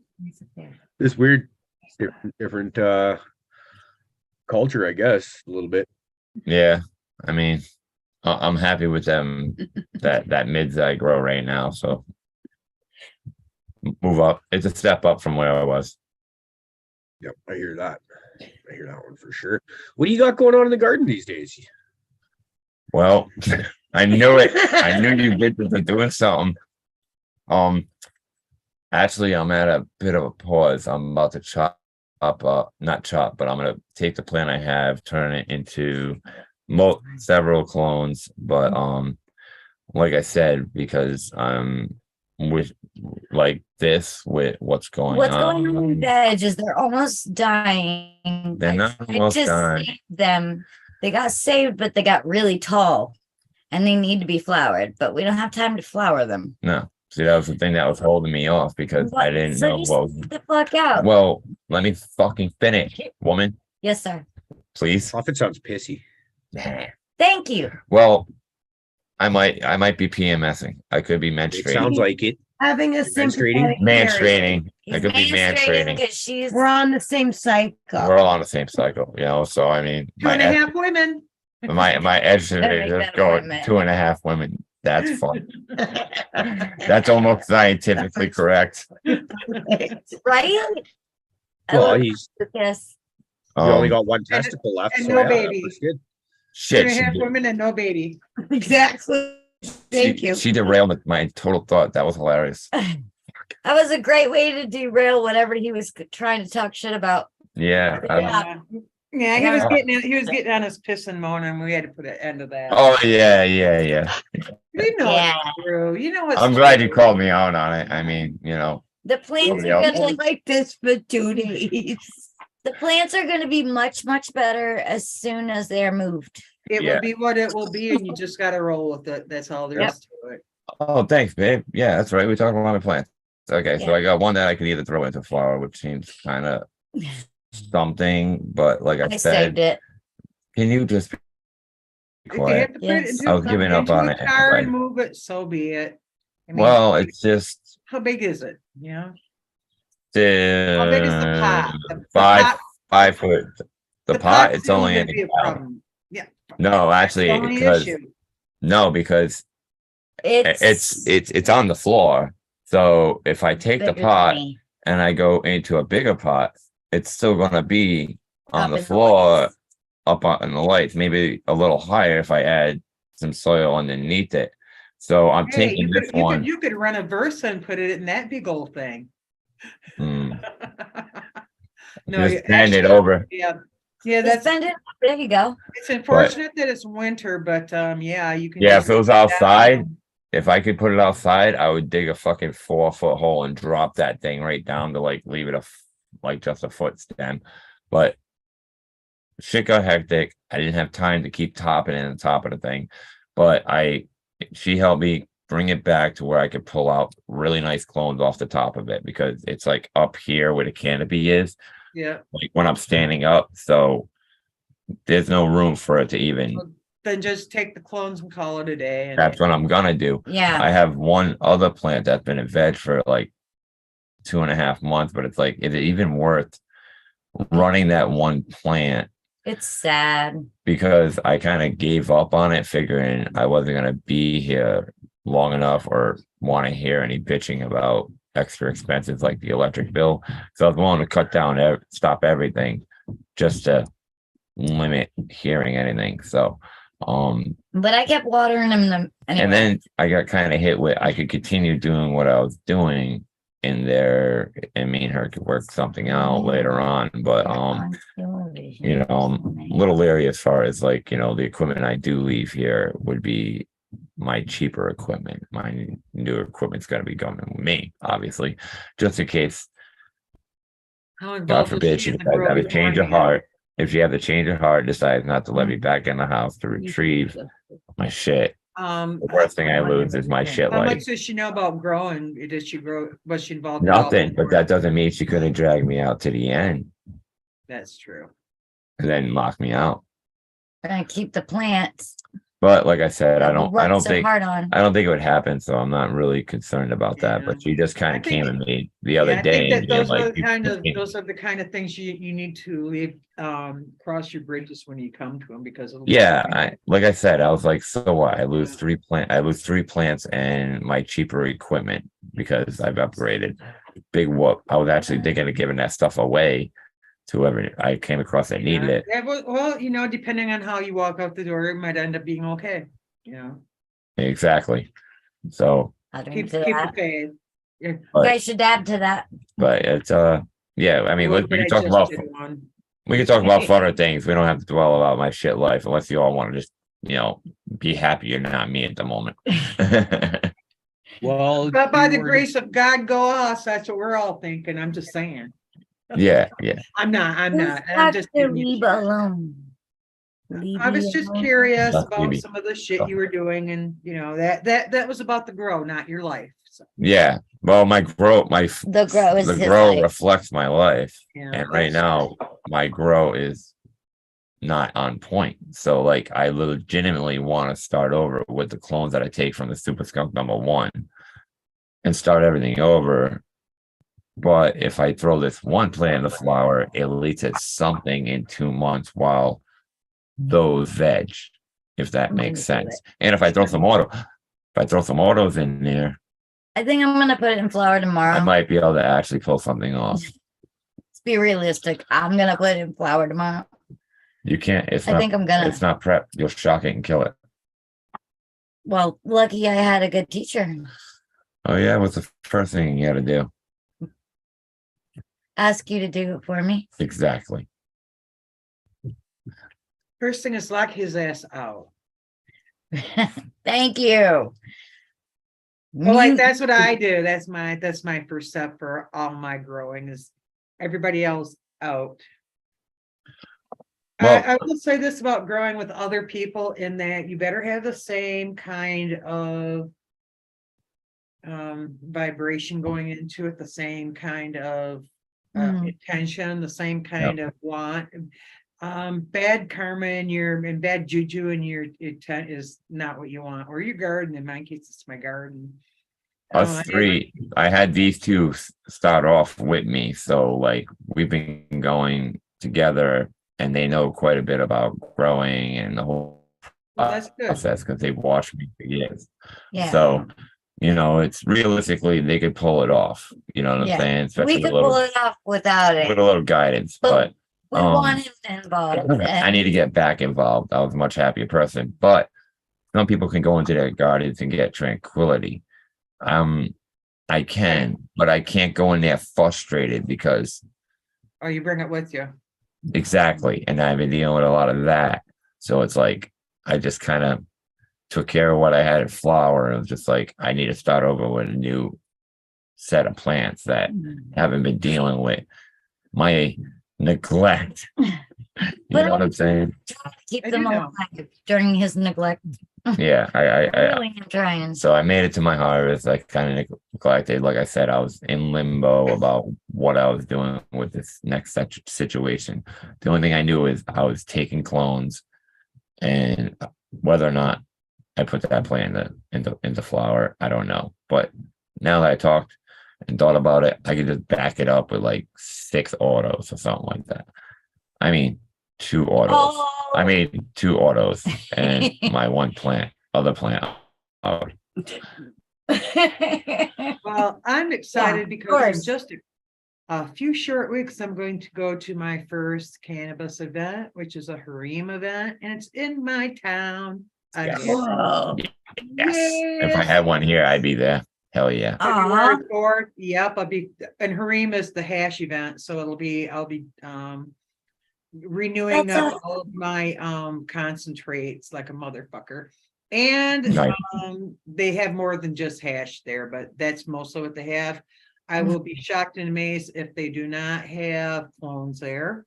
know. This weird different culture, I guess, a little bit. Yeah, I mean, I'm happy with them that mids I grow right now. So move up. It's a step up from where I was. Yep, I hear that. I hear that one for sure. What do you got going on in the garden these days? Well, I knew it. I knew you bitches are doing something. Actually, I'm at a bit of a pause. I'm about to chop up, not chop, but I'm gonna take the plant I have, turn it into several clones. But like I said, because with like this, with what's going on with veg is they're almost dying. They're not almost dying. Saved them. They got saved, but they got really tall and they need to be flowered, but we don't have time to flower them. No. See, that was the thing that was holding me off, because I didn't know what was the fuck out. Well, let me fucking finish, woman. Yes, sir. Please. Profit sounds pissy. Thank you. Well, I might be PMSing. I could be menstruating. It sounds like it. Having a menstruating. I could be menstruating. We're on the same cycle. We're all on the same cycle, you know. So I mean, 2.5 women. My estrogen go 2.5 women. That's fun. That's almost scientifically correct. Right? Well, he's yes. You only got one testicle left. And so no yeah, baby. Good. Shit. 2.5 women and no baby. Exactly. Thank you. She derailed my total thought. That was hilarious. That was a great way to derail whatever he was trying to talk shit about. Yeah. Yeah, he was getting on his piss and moan, and we had to put an end to that. Oh yeah. You know it's true. You know I'm glad you called me out on it. I mean, you know. The plants are been gonna like this for 2 days. The plants are gonna be much, much better as soon as they're moved. It will be what it will be, and you just gotta roll with it. That's all there is to it. Oh, thanks, babe. Yeah, that's right. We talked about my plants. Okay, so I got one that I could either throw into flower, which seems kind of something, but like I said, saved it. Can you just be quiet? I was giving up on it. And move it, so be it. I mean, well, it's just how big is it? Yeah. How big is the pot? 5 foot. The pot, it's only in the yeah. No, actually, because it's on the floor. So if I take the pot and I go into a bigger pot, it's still gonna be on the floor, up on the lights, maybe a little higher if I add some soil underneath it. So I'm taking this one. You could run a Versa and put it in that big old thing. No, just hand it over. Yeah, that's it. There you go. It's unfortunate that it's winter, but yeah, you can. Yeah, if it was outside, if I could put it outside, I would dig a fucking 4-foot hole and drop that thing right down to like leave it just a foot stem. But shit got hectic. I didn't have time to keep topping in the top of the thing, but she helped me bring it back to where I could pull out really nice clones off the top of it, because it's like up here where the canopy is. Yeah. Like when I'm standing up, so there's no room for it to even. Then just take the clones and call it a day. That's what I'm gonna do. Yeah. I have one other plant that's been a veg for like 2.5 months, but it's like, is it even worth running that one plant? It's sad because I kind of gave up on it, figuring I wasn't gonna be here long enough or want to hear any bitching about extra expenses like the electric bill. So I was willing to cut down, stop everything just to limit hearing anything. So, but I kept watering them anyway. And then I got kind of hit with, I could continue doing what I was doing in there, and me and her could work something out later on. But you know, I'm a little leery as far as like, you know, the equipment I do leave here would be my cheaper equipment. My newer equipment's got to be going with me, obviously, just in case, How God involved was forbid, she she in the decides to have a grow change of beforehand? heart. If she has a change of heart, decides not to let me back in the house to retrieve my shit. The worst thing I lose is my shit. How Like much does she know about growing? Did she grow? Was she involved at all nothing, but before? that doesn't mean she couldn't drag me out to the end That's true. and then lock me out. And keep the plants. But like I said, I that we don't worked so think hard on. it would happen, so I'm not really concerned about that. Yeah. But she just kind I of think- came at me the other Yeah, I day think that and being those are like, the kind of those are the kind of things you need to leave cross your bridges when you come to them because of yeah, like I said, I was like, so what? I lose three plants and my cheaper equipment because I've upgraded. Big whoop. I was actually thinking of giving that stuff away to whoever I came across that needed it. Yeah, well, you know, depending on how you walk out the door, it might end up being okay. You know, Exactly. So I'll keep drink to the that. faith. Yeah. You but guys should add to that. but it's yeah, I mean, Well, we but can I talk just about did one. funner things. We don't have to dwell about my shit life unless you all want to just, you know, be happy you're not me at the moment. Well, But by you the were- grace of God, go us. That's what we're all thinking. I'm just saying. yeah. I'm not. I'm Who's not. I'm got just. to giving you leave shit. alone? I was Leave just alone. curious That's about maybe- some of the shit you were doing, and you know that was about the grow, not your life. So, Yeah. Well, the grow is the his grow life. reflects my life. yeah, And right now, my grow is not on point. So, like, I legitimately want to start over with the clones that I take from the Super Skunk #1 and start everything over. But if I throw this one plant in the flower, it leads to something in 2 months while those veg, if that makes sense. And if I throw some autos in there, I think I'm gonna put it in flower I tomorrow. might be able to actually pull something off. Let's be realistic. I'm gonna put it in flower tomorrow. You can't. It's I not. think I'm gonna. It's not prep. You'll shock it and kill it. Well, lucky I had a good teacher. Oh yeah. What's the first thing you got to do? Ask you to do it for me. Exactly. first thing is lock his ass out. Thank you. Well, like You- that's what I do. That's my first step for all my growing is everybody else out. Well- I will say this about growing with other people in that you better have the same kind of vibration going into it, the same kind of intention, the same kind of want. Bad karma and bad juju in your intent is not what you want, or your garden. In my case, it's my garden. Us three, I had these two start off with me. So like we've been going together and they know quite a bit about growing and the whole Well, that's good. process because they've watched me for years. Yeah. So, you know, it's realistically they could pull it off. You know what Yeah. I'm saying? Especially we with could a pull little, it off without it. with a little guidance. But We want him involved. I need to get back involved. I was a much happier person. But some people can go into their gardens and get tranquility. I can, but I can't go in there frustrated because Oh, you bring it with you. exactly. And I've been dealing with a lot of that. So it's like I just kind of took care of what I had in flower. And it was just like I need to start over with a new set of plants that haven't been dealing with my neglect. You But know what I'm saying? Keep I them do know. alive during his neglect. Yeah, I really am trying. so I made it to my harvest. I kind of neglected. Like I said, I was in limbo about what I was doing with this next situation. The only thing I knew is I was taking clones, and whether or not I put that plant into flower, I don't know. But now that I talked and thought about it, I could just back it up with like 6 autos or something like that. I mean, 2 autos. Oh. I mean, 2 autos and my other plant. Oh, Well, I'm excited of because in course. just a few short weeks, I'm going to go to my first cannabis event, which is a harem event, and it's in my town. Yes. Again. Whoa. yes. If I had one here, I'd be there. Hell yeah. Aw. February 4th. Yep, and Hareem is the hash event, so I'll be renewing That's up all of my concentrates like a motherfucker. And Nice. they have more than just hash there, but that's mostly what they have. I will be shocked and amazed if they do not have clones there.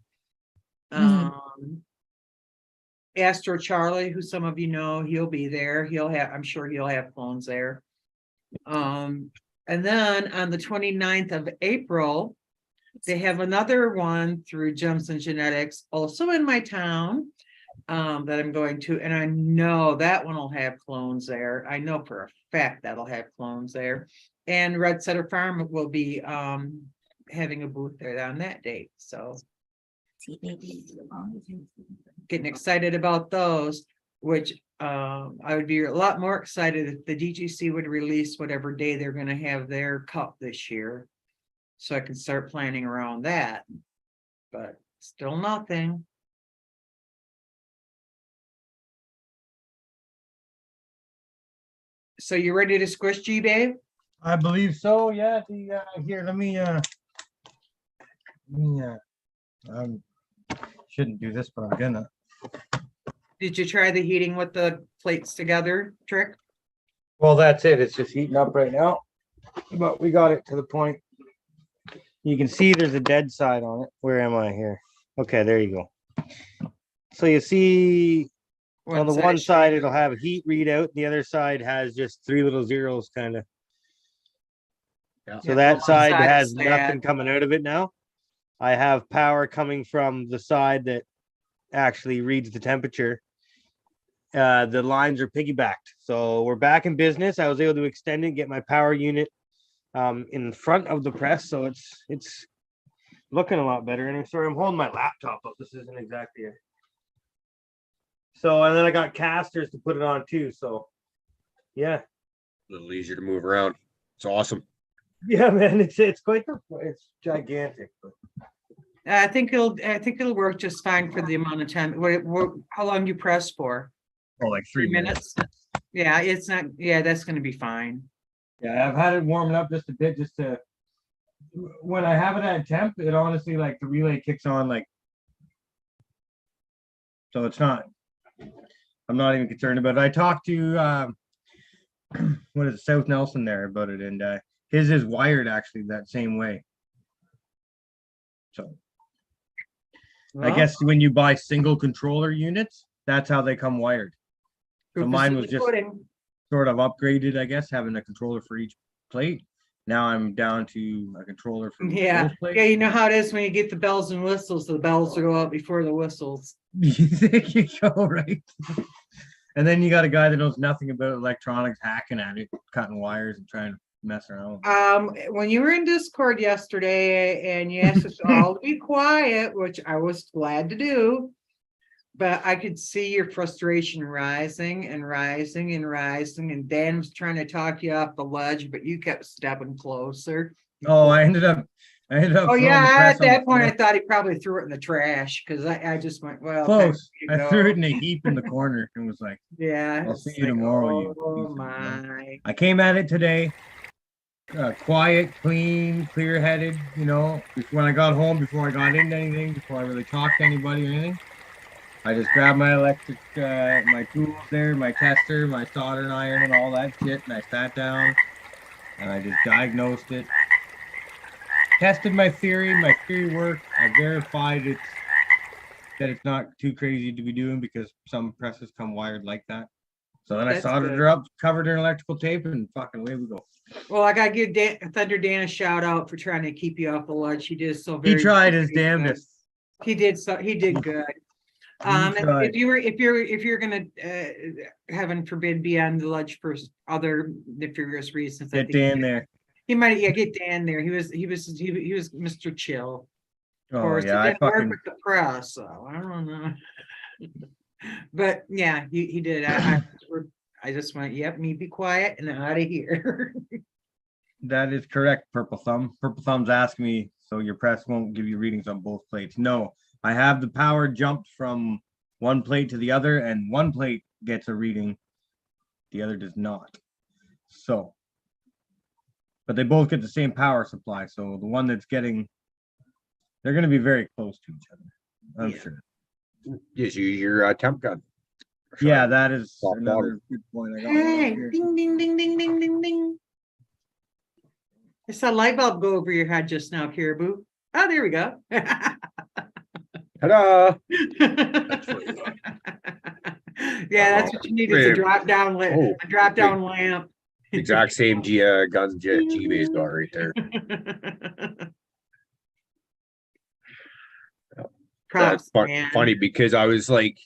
Astro Charlie, who some of you know, he'll be there. I'm sure he'll have clones there. And then on the 29th of April, they have another one through Johnson Genetics, also in my town, that I'm going to, and I know that one will have clones there. I know for a fact that'll have clones there. And Red Setter Farm will be having a booth there on that date. So getting excited about those, which I would be a lot more excited if the DGC would release whatever day they're going to have their cup this year, so I can start planning around that. But still nothing. So you ready to squish, G babe? I believe so. Yeah. Here, let me shouldn't do this, but I'm gonna. Did you try the heating with the plates together trick? Well, that's it. It's just heating up right now, but we got it to the point. You can see there's a dead side on it. Where am I here? Okay, there you go. So you see on the one side, it'll have a heat readout. The other side has just 3 little zeros kind of. Yeah. So that side has sad. nothing coming out of it now. I have power coming from the side that actually reads the temperature. The lines are piggybacked. So we're back in business. I was able to extend it, get my power unit in front of the press. So it's looking a lot better. And I'm sorry, I'm holding my laptop up. This isn't exactly it. So, and then I got casters to put it on too. So yeah. A little easier to move around. It's awesome. Yeah, man, it's quite it's gigantic. I think it'll work just fine for the amount of time. How long you press for? Oh, like 3 minutes. Yeah, it's not. Yeah, that's going to be fine. Yeah, I've had it warming up just a bit, just to. When I have it at temp, it honestly like the relay kicks on like. So it's not. I'm not even concerned about it. I talked to what is it, South Nelson there about it, and his is wired actually that same way. So I guess when you buy single controller units, that's how they come wired. So mine was just sort of upgraded, I guess, having a controller for each plate. Now I'm down to a controller for both plates. Yeah, you know how it is when you get the bells and whistles, the bells will go out before the whistles. There you go, right? And then you got a guy that knows nothing about electronics hacking at it, cutting wires and trying to mess around. When you were in Discord yesterday and you asked us all to be quiet, which I was glad to do, but I could see your frustration rising and rising and rising, and Dan was trying to talk you off the ledge, but you kept stepping closer. Oh, I ended up. Oh yeah, at that point I thought he probably threw it in the trash, because I just went, well, close. I threw it in a heap in the corner and was like, yeah, I'll see you tomorrow. Oh my. I came at it today. Quiet, clean, clear-headed, you know. When I got home, before I got into anything, before I really talked to anybody or anything, I just grabbed my electric, my tools there, my tester, my soldering iron and all that shit, and I sat down and I just diagnosed it. Tested my theory worked. I verified that it's not too crazy to be doing, because some presses come wired like that. So then I soldered her up, covered her in electrical tape, and fucking away we go. Well, I gotta give Thunder Dan a shout out for trying to keep you off the ledge. He did so very. He tried his damnedest. He did good. If you're gonna heaven forbid be on the ledge for other nefarious reasons, Get Dan there. He might get Dan there. He was Mr. Chill. Of Oh course, yeah, he didn't work with the press, so I don't know. But yeah, he did. I just went, yep, me be quiet and out of here. That is correct, Purple Thumb. Purple Thumb's asking me, so your press won't give you readings on both plates. No, I have the power jumped from one plate to the other, and one plate gets a reading, the other does not. So but they both get the same power supply. So the one that's getting, they're going to be very close to each other. I'm sure. Just use your temp gun. Yeah, that is Soft another water. good point. I got Hey, one here. ding, ding, ding, ding, ding, ding, ding. I saw a light bulb go over your head just now, Caribou. Oh, there we go. Ta-da! Yeah, that's what you need. It's a drop down Oh, a drop down lamp. Exact same guns G-Base got right there. Props, That's man. funny because I was like,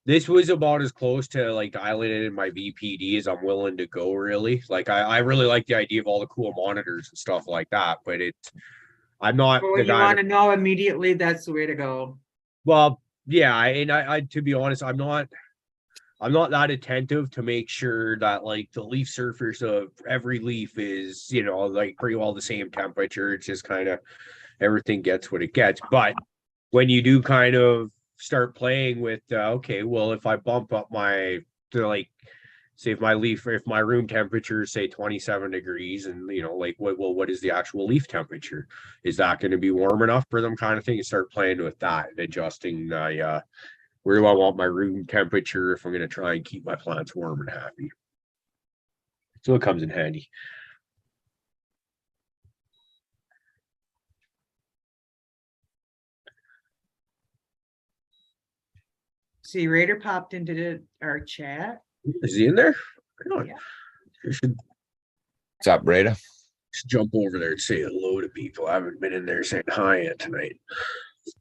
this was about as close to like dialing it in my VPD as I'm willing to go, really. Like I really like the idea of all the cool monitors and stuff like that, but I'm not Well, the you guy want to know immediately, that's the way to go. well, yeah, and I to be honest, I'm not that attentive to make sure that like the leaf surface of every leaf is, like pretty well the same temperature. It's just kind of everything gets what it gets. But when you do kind of start playing with, okay, well, if I bump up say if my room temperature is say 27 degrees and, what is the actual leaf temperature? Is that going to be warm enough for them kind of thing? You start playing with that and adjusting, where do I want my room temperature if I'm going to try and keep my plants warm and happy? So it comes in handy. See, Raider popped into our chat. Is he in there? Yeah. You should What's up, Breda? jump over there and say hello to people. I haven't been in there saying hi yet tonight.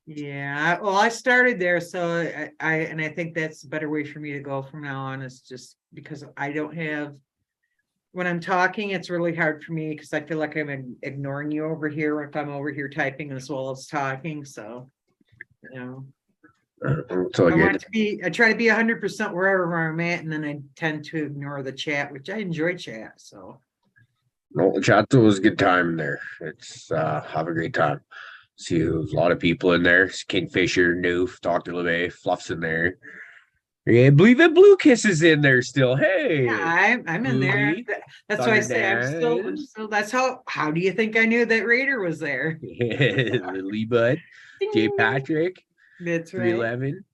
Yeah, well, I started there, so I think that's a better way for me to go from now on, is just because I don't have, when I'm talking, it's really hard for me because I feel like I'm ignoring you over here if I'm over here typing as well as talking. So, So I try to be 100% wherever I'm at, and then I tend to ignore the chat, which I enjoy chat. So, the chat's always a good time in there. It's have a great time. See, there's a lot of people in there. Kingfisher, Noof, Dr. LeVay, Fluff's in there. Yeah, I believe that Blue Kiss is in there still. Hey, yeah, I'm in there. Bluey, That's why I say Thunder I'm still. That's how do you think I knew that Raider was there? Lee Bud, Jay Patrick, That's right. 311,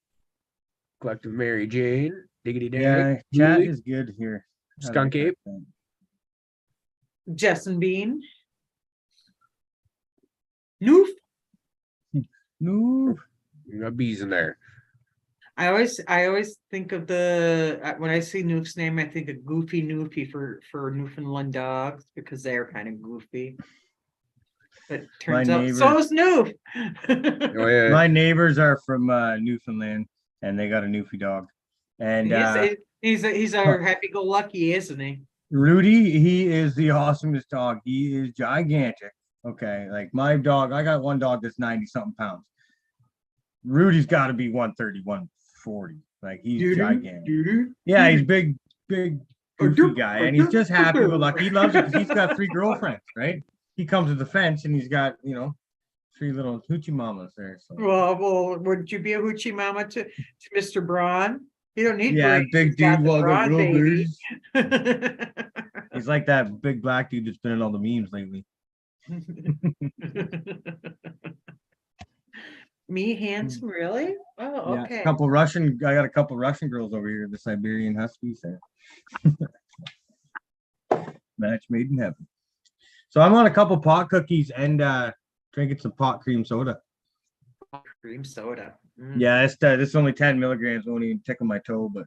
Collective Mary Jane, Diggity Yeah, Dag, chat Bluey, is good here. I Skunk like Ape. that. Justin Bean. Noof. No. You got bees in there. I always think of when I see Noof's name, I think of Goofy Noofy for Newfoundland dogs because they're kind of goofy. But turns out so is Noof. Oh yeah. My neighbors are from Newfoundland, and they got a Newfie dog. And he's our happy-go-lucky, isn't he? Rudy, he is the awesomest dog. He is gigantic. Okay, like my dog, I got one dog that's 90-something pounds. Rudy's got to be 130, 140. Like he's gigantic. Yeah, he's big, goofy guy, and he's just happy with luck. He loves it because he's got 3 girlfriends, right? He comes to the fence and he's got 3 little hoochie mamas there. So. Well, wouldn't you be a hoochie mama to Mr. Braun? You don't need big dude. Well, got real baby. He's like that big black dude that's been in all the memes lately. Me handsome, really? Oh, Yeah, okay. I got a couple Russian girls over here, the Siberian Huskies there. Match made in heaven. So I'm on a couple pot cookies and drinking some pot cream soda. Cream soda. Yeah, it's only 10 milligrams, won't even tickle my toe, but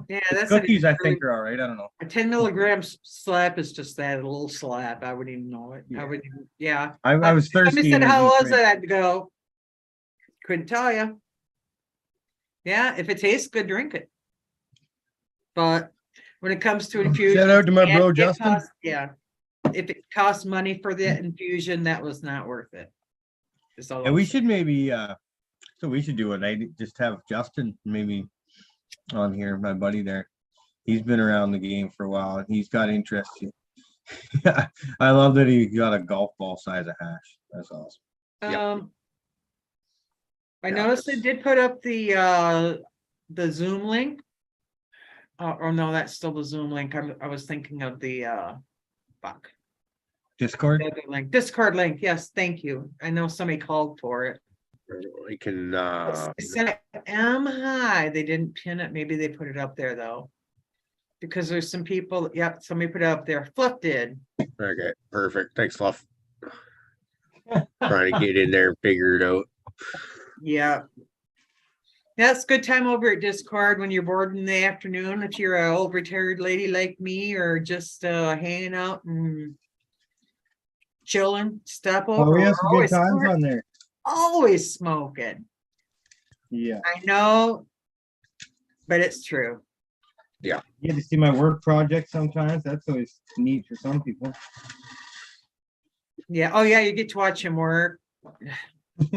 yeah, that's cookies I think are all right. I don't know. A 10 milligrams slap is just that, a little slap. I wouldn't even know it. Yeah. I wouldn't even, yeah. I was thirsty. Somebody said, how was it? I'd go, couldn't tell you. Yeah, if it tastes good, drink it. But when it comes to infusion, shout out to my bro Justin. If it costs money for the infusion, that was not worth it. And we should maybe so we should do it. I just have Justin maybe on here, my buddy there. He's been around the game for a while and he's got interest. I love that he got a golf ball size of hash. That's awesome. I noticed they did put up the Zoom link. Oh no, that's still the Zoom link. I was thinking of the fuck. Discord. The other link, Discord link. Yes, thank you. I know somebody called for it. I can They sent it M high. They didn't pin it. Maybe they put it up there though. Because there's some people, yep, somebody put it up there. Fluff did. okay, perfect. Thanks, Fluff. Trying to get in there and figure it out. Yeah. That's good time over at Discord when you're bored in the afternoon. If you're an old retired lady like me, or just hanging out and chilling, stop over. Oh, we have some We're good always times smart- on there. Always smoking. Yeah. I know, but it's true. You get to see my work project sometimes. That's always neat for some people. Yeah. Oh yeah, you get to watch him work.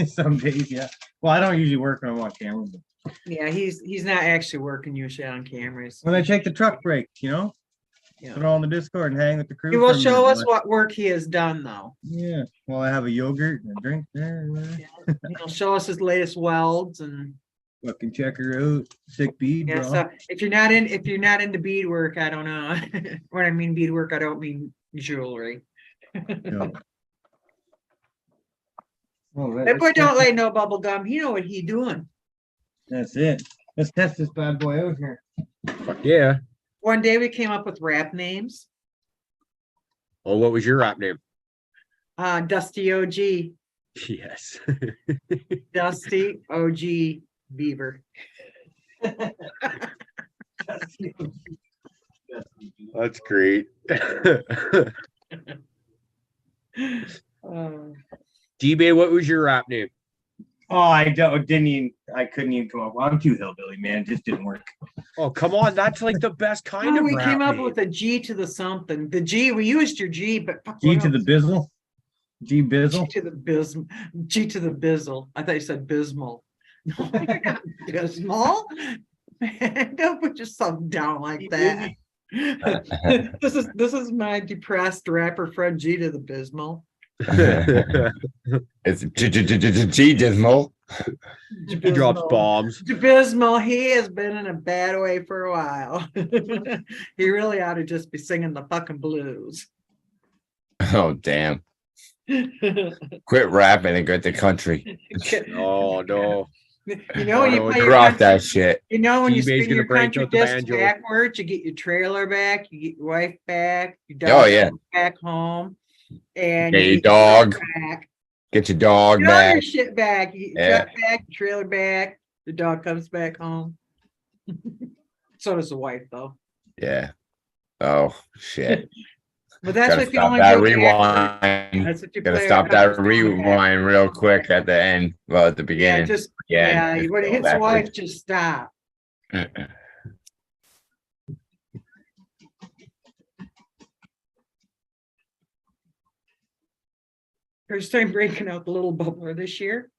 Some days, yeah. Well, I don't usually work when I'm on camera, but Yeah, he's not actually working usually on cameras. when I take the truck breaks, Yeah. put it all on the Discord and hang with the crew. He for will a minute, show us but- what work he has done though. Yeah. Well, I have a yogurt and a drink there. He'll show us his latest welds and Fucking check her out. Sick bead, yeah. bro. So if you're not into beadwork, I don't know. When I mean beadwork, I don't mean jewelry. Yeah. Well, That let's boy test don't it. like no bubble gum. He know what he doing. That's it. Let's test this bad boy out here. Fuck yeah. One day we came up with rap names. Oh, what was your rap name? Dusty OG. Yes. Dusty OG Beaver. That's great. D-Bay, what was your rap name? Oh, I couldn't even come up. I'm too hillbilly, man. It just didn't work. Oh, come on. That's like the best kind of we rap came up name. with a G to the something. The G, we used your G, but fuck, G what to the else? bizzle. G G bizzle. to the bism. G to the bizzle. I thought you said bismal. No, bismal? Man, don't put yourself down like that. This is my depressed rapper friend G to the bismal. It's G Dismal. He drops bombs. Bismal, he has been in a bad way for a while. He really ought to just be singing the fucking blues. Oh damn! Quit rapping and get the country. Oh, no. You know when you Oh, play You're your off country, that shit. you know when you T-Bay's spin gonna your break country out the discs banjo. backwards, you get your trailer back, you get your wife back, your dog Oh, yeah. back home, and Get your get your dog truck back. Get your dog Get all your back. shit back. You get your Yeah. truck back, your trailer back, the dog comes back home. So does the wife though. Yeah. Oh shit. But that's Gotta what you stop only that do backwards. rewind. That's what you Gotta play stop our that country song back. rewind real quick at the end. Well, at the Yeah, beginning. just Yeah, yeah. just When it go hits the wife, backwards. just stop. First time breaking out the little bubbler this year.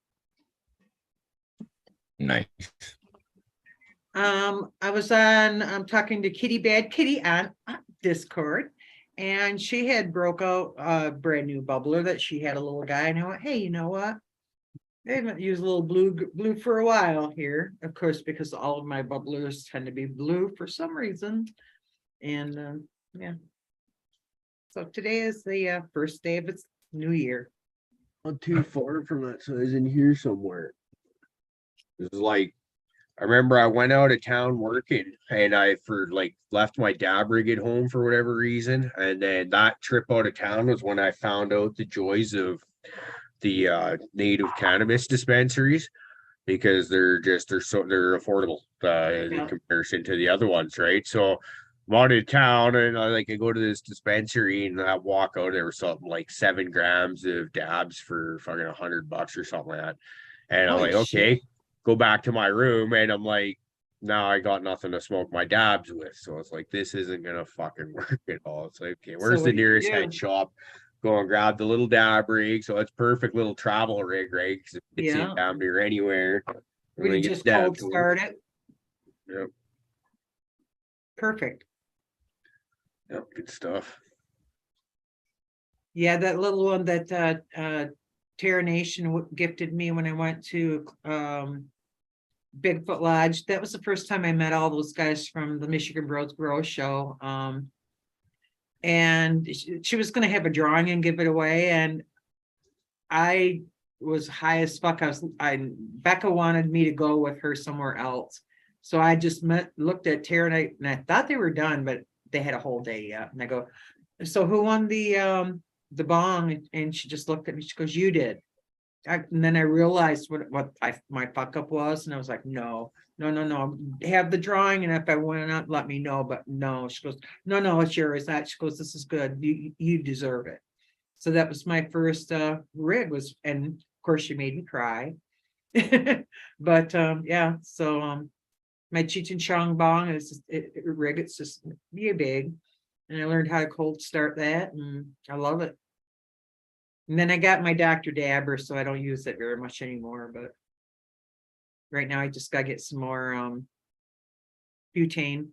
Nice. I was I'm talking to Kitty Bad Kitty on Discord, and she had broke out a brand new bubbler that she had a little guy, and I went, hey, you know what? They haven't used a little blue for a while here, of course, because all of my bubblers tend to be blue for some reason. And yeah. So today is the first day of its new year. Not too far from that size in here somewhere. This is like, I remember I went out of town working and I left my dab rig at home for whatever reason. And then that trip out of town was when I found out the joys of the native cannabis dispensaries, because they're affordable in comparison to the other ones, right? So I'm out of town and I go to this dispensary and I walk out, there was something like 7 grams of dabs for fucking $100 or something like that. And I'm Holy like, shit. okay, go back to my room. And I'm like, now I got nothing to smoke my dabs with. So it's like, this isn't gonna fucking work at all. It's like, okay, where's what the do you nearest do? head shop? Go and grab the little dab rig. So it's perfect little travel rig, right? Because it fits Yeah. in down near anywhere. We Really can get just dab cold to it. start it. Yep. Perfect. Yep, good stuff. Yeah, that little one that Terra Nation gifted me when I went to Bigfoot Lodge. That was the first time I met all those guys from the Michigan Bros Grow Show. and she was going to have a drawing and give it away. And I was high as fuck. Becca wanted me to go with her somewhere else. So I just looked at Tara and I thought they were done, but they had a whole day yet. And I go, so who won the bong? And she just looked at me. She goes, you did. And then I realized what my fuck up was. And I was like, no. Have the drawing. And if I win not, let me know. But no, she goes, no, it's yours. She goes, this is good. You deserve it. So that was my first rig and of course she made me cry. But yeah, so my Cheech and Chong bong is rig. It's just be big. And I learned how to cold start that, and I love it. And then I got my Dr. Dabber, so I don't use it very much anymore. But right now I just gotta get some more butane.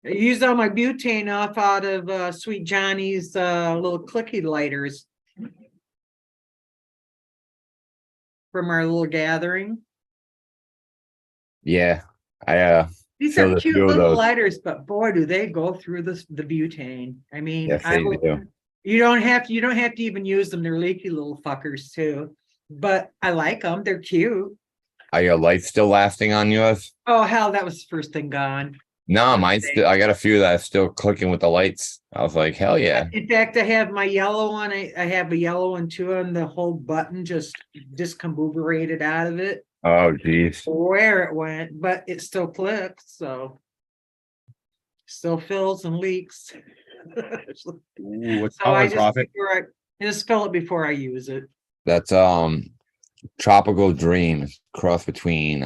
I used all my butane off out of Sweet Johnny's little clicky lighters from our little gathering. Yeah, These So are the cute few of little those- lighters, but boy, do they go through the butane. I mean, yes, they do. you don't have to even use them. They're leaky little fuckers too. But I like them. They're cute. Are your lights still lasting on yours? Oh hell, that was the first thing gone. No, mine's still. I got a few that are still clicking with the lights. I was like, hell yeah. In fact, I have my yellow one. I have a yellow one too, and the whole button just discombobulated out of it. Oh geez. Where it went, but it still clicks, so still fills and leaks. Ooh, what's So color, I just Prophet? fill it before I use it. That's Tropical Dream, cross between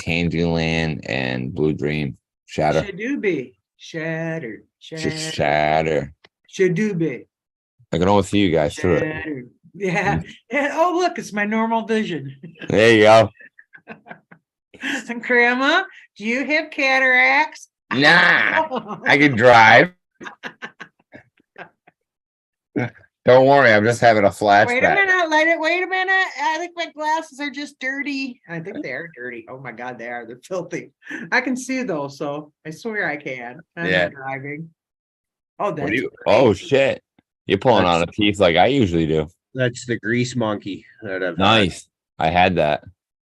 Tangerine and Blue Dream. Shatter. Shadoobie. Shattered. Just shatter. Shadoobie. I can almost see you guys through it. Shattered. Yeah. Oh, look, it's my normal vision. There you go. Grandma, do you have cataracts? Nah, I can drive. Don't worry, I'm just having a flashback. Wait a minute, wait a minute. I think my glasses are just dirty. I think they are dirty. Oh my God, they are. They're filthy. I can see though, so I swear I can. I'm Yeah. not driving. Oh, What that's do you? Oh great. shit! You're pulling on a piece like I usually do. That's the grease monkey that I've had. Nice. I had that.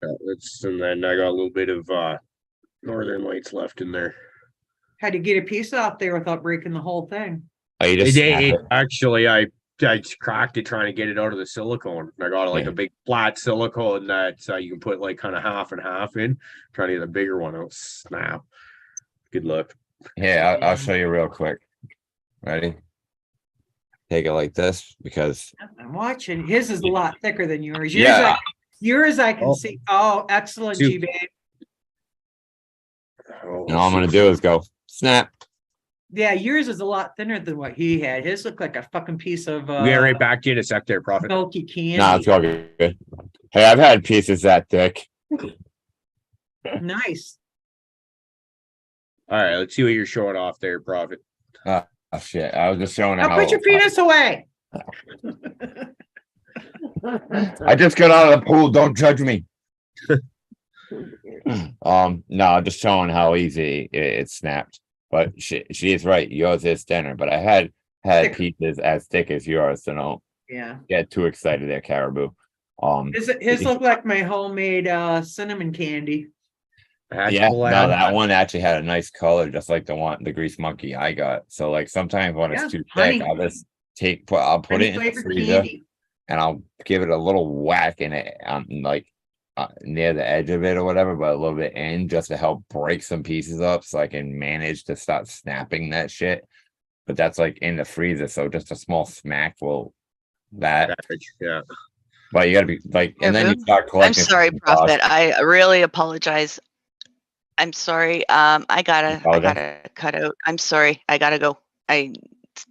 And then I got a little bit of Northern Lights left in there. Had to get a piece off there without breaking the whole thing. Oh, you just snap it. Actually, I cracked it trying to get it out of the silicone. I got like Yeah. a big flat silicone that you can put like kind of half and half in. Trying to get a bigger one out. Snap. Good luck. Yeah, I'll show you real quick. Ready? Take it like this because I'm watching. His is a lot thicker than yours. Yeah. Yours I can Oh. see. Oh, excellent, Two. G-Babe. Oh, and all I'm gonna do is go snap. Yeah, yours is a lot thinner than what he had. His looked like a fucking piece of We'll get right back to you in a sec there, Prophet. milky candy. Nah, it's all good. Hey, I've had pieces that thick. Nice. All right, let's see what you're showing off there, Prophet. Oh shit! I was just showing Now how. put your penis away. I just got out of the pool. Don't judge me. No, just showing how easy it snapped. But she is right. Yours is thinner, but I had Thicker. pieces as thick as yours, so don't Yeah. get too excited there, Caribou. His looked like my homemade cinnamon candy. Yeah, no, that one actually had a nice color, just like the grease monkey I got. So like sometimes when Yeah, it's too honey. thick, I'll just I'll put it in the Honey-flavored freezer candy. and I'll give it a little whack in it, like near the edge of it or whatever, but a little bit in just to help break some pieces up so I can manage to start snapping that shit. But that's like in the freezer, so just a small smack will that. Yeah. But you gotta be like, and then you Caribou? start I'm collecting. sorry, some Prophet. I really apologize. I'm sorry. I gotta cut out. I'm sorry. I gotta go. I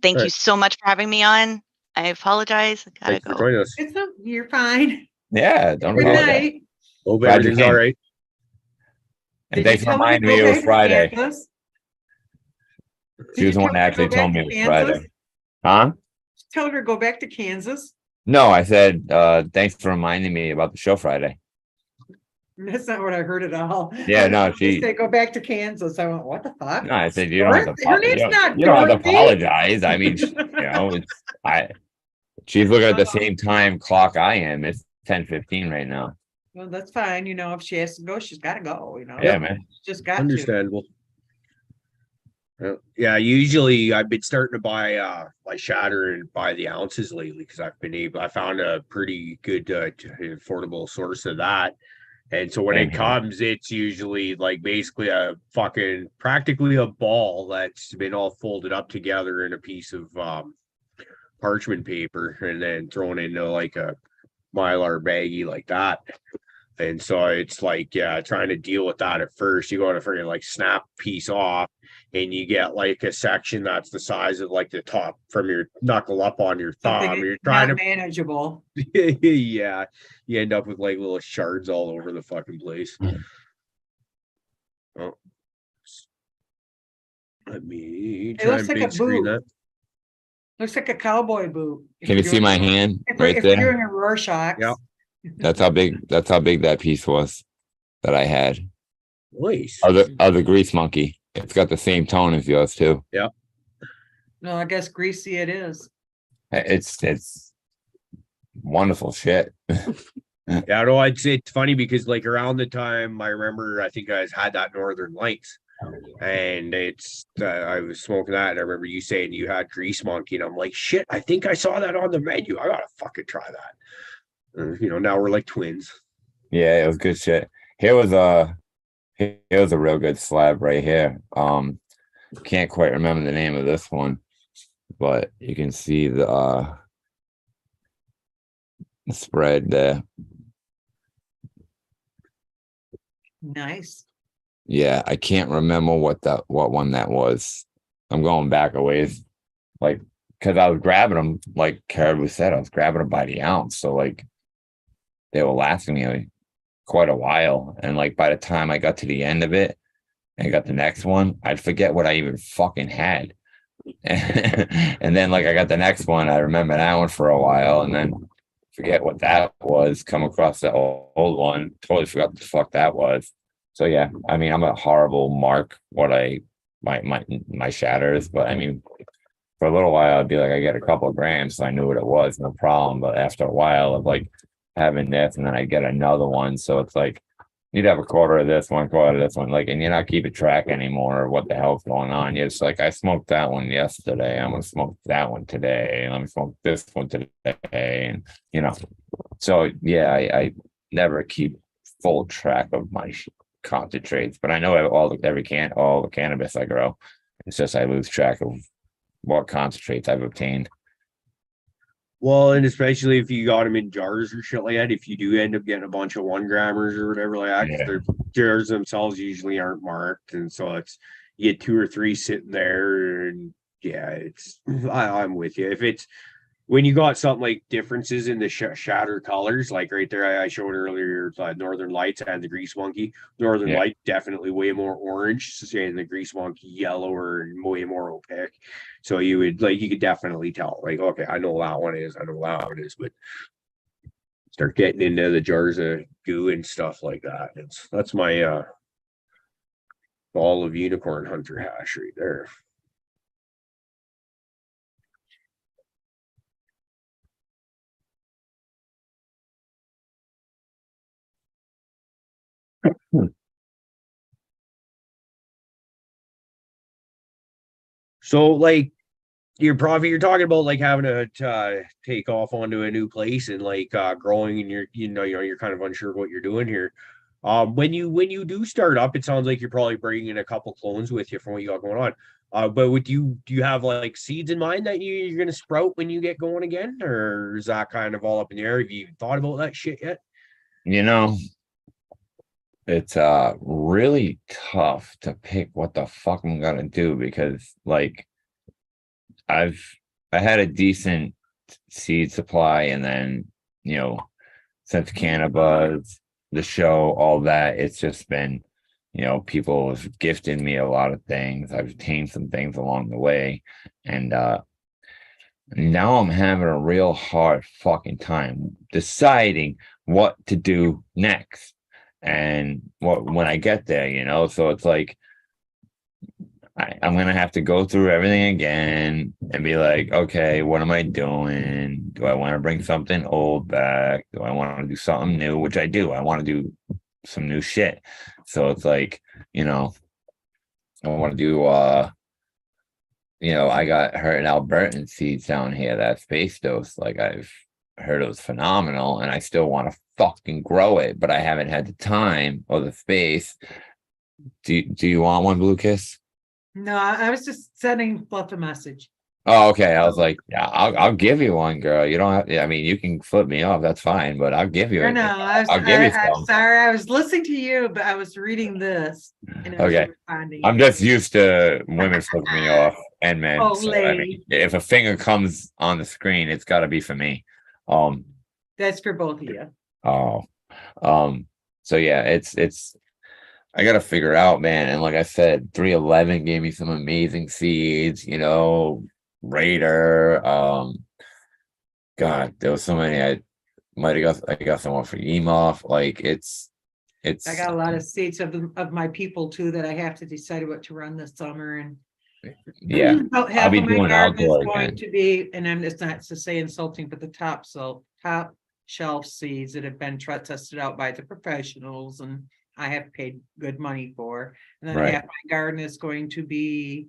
thank All you right. so much for having me on. I apologize. I gotta Thanks for go. joining us. You're fine. Yeah, don't Good apologize. night. Hope Glad you everything's came. all right. And Did thanks you for tell me to reminding go me it back was to Friday. Kansas? She was the one that actually told me it was Friday. Huh? Tell her to go back to Kansas. No, I said thanks for reminding me about the show Friday. That's not what I heard at all. Yeah, no, She said, go back to Kansas. I went, what the fuck? No, I said you don't have to. Her name's not You don't have to Dorothy. apologize. I mean, she's looking at the same time clock I am. It's 10:15 right now. Well, that's fine. If she has to go, she's got to go. Yeah, man. She's just got to. Understandable. Yeah, usually I've been starting to buy my shatter and buy the ounces lately because I found a pretty good affordable source of that. And so when it comes, it's usually like basically a fucking practically a ball that's been all folded up together in a piece of parchment paper and then thrown into like a Mylar baggie like that. And so it's like, yeah, trying to deal with that at first. You go to freaking like snap piece off and you get like a section that's the size of like the top from your knuckle up on your thumb. You're trying to manageable. Yeah, you end up with like little shards all over the fucking place. Oh, let me try and big screen that. Looks like a cowboy boot. Can you see my hand right if there? You're doing a Rorschach. Yeah. That's how big that piece was that I had. Nice. Of the grease monkey. It's got the same tone as yours too. Yeah. No, I guess greasy it is. It's wonderful shit. Yeah, no, I'd say it's funny because like around the time I remember, I think I had that Northern Lights, and I was smoking that, and I remember you saying you had grease monkey, and I'm like, shit, I think I saw that on the menu. I gotta fucking try that. Now we're like twins. Yeah, it was good shit. Here was a real good slab right here. Can't quite remember the name of this one, but you can see the spread there. Nice. Yeah, I can't remember what one that was. I'm going back a ways, like, because I was grabbing them, like Caribou said, I was grabbing them by the ounce, so like they were lasting me like quite a while, and like by the time I got to the end of it and got the next one, I'd forget what I even fucking had. And then like I got the next one, I remember that one for a while, and then forget what that was, come across the old one, totally forgot what the fuck that was. So yeah, I mean, I'm a horrible mark what my shatters, but I mean, for a little while I'd be like, I get a couple of grams, so I knew what it was, no problem. But after a while of like having this, and then I get another one, so it's like you'd have a quarter of this one, quarter of this one, like, and you're not keeping track anymore of what the hell's going on. You're just like, I smoked that one yesterday, I'm gonna smoke that one today, and let me smoke this one today, and so yeah, I never keep full track of my concentrates, but I know all the cannabis I grow. It's just I lose track of what concentrates I've obtained. Well, and especially if you got them in jars or shit like that, if you do end up getting a bunch of 1 grammers or whatever like that, 'cause their jars themselves usually aren't marked, and so it's you get 2 or 3 sitting there, and yeah, it's I'm with you. If it's when you got something like differences in the shatter colors, like right there, I showed earlier, Northern Lights and the Grease Monkey. Northern Light definitely way more orange, and the Grease Monkey yellower and way more opaque. So you could definitely tell, like, okay, I know that one is, but start getting into the jars of goo and stuff like that. That's my ball of unicorn hunter hash right there. So like you're talking about like having to take off onto a new place and like growing, and you're kind of unsure what you're doing here. When you do start up, it sounds like you're probably bringing a couple clones with you from what you got going on. But do you have like seeds in mind that you're gonna sprout when you get going again, or is that kind of all up in the air? Have you even thought about that shit yet? It's really tough to pick what the fuck I'm gonna do, because like I had a decent seed supply, and then since Cannabis, the show, all that, it's just been people have gifted me a lot of things. I've obtained some things along the way, and now I'm having a real hard fucking time deciding what to do next. And when I get there, you know, so it's like I'm gonna have to go through everything again and be like, okay, what am I doing? Do I want to bring something old back? Do I want to do something new? Which I do. I want to do some new shit. So it's like, you know, I want to do you know, I got her in Albertan seeds down here, that space dose. Like I've heard it was phenomenal, and I still want to fucking grow it, but I haven't had the time or the space. Do you want one, Blue Kiss? No, I was just sending Fluff a message. Oh, okay. I was like, yeah, I'll give you one, girl. You don't have, I mean, you can flip me off, that's fine, but I'll give you Or it. no, I'll give you I'm some. sorry, I was listening to you, but I was reading this. And it was Okay. responding. I'm just used to women flipping me off and men. Oh, So, I mean, if a finger comes on the screen, it's got to be for me. That's for both of you. Oh, so yeah, it's I gotta figure out, man. And like I said, 311 gave me some amazing seeds, you know, Raider. God, there was so many. I got someone for Emoff. Like it's I got a lot of seats of my people too that I have to decide what to run this summer, and yeah. about I'll half be of my doing garden is outdoor going again. to be, and I'm it's not to say insulting, but the top shelf seeds that have been tested out by the professionals and I have paid good money for. And then Right. half my garden is going to be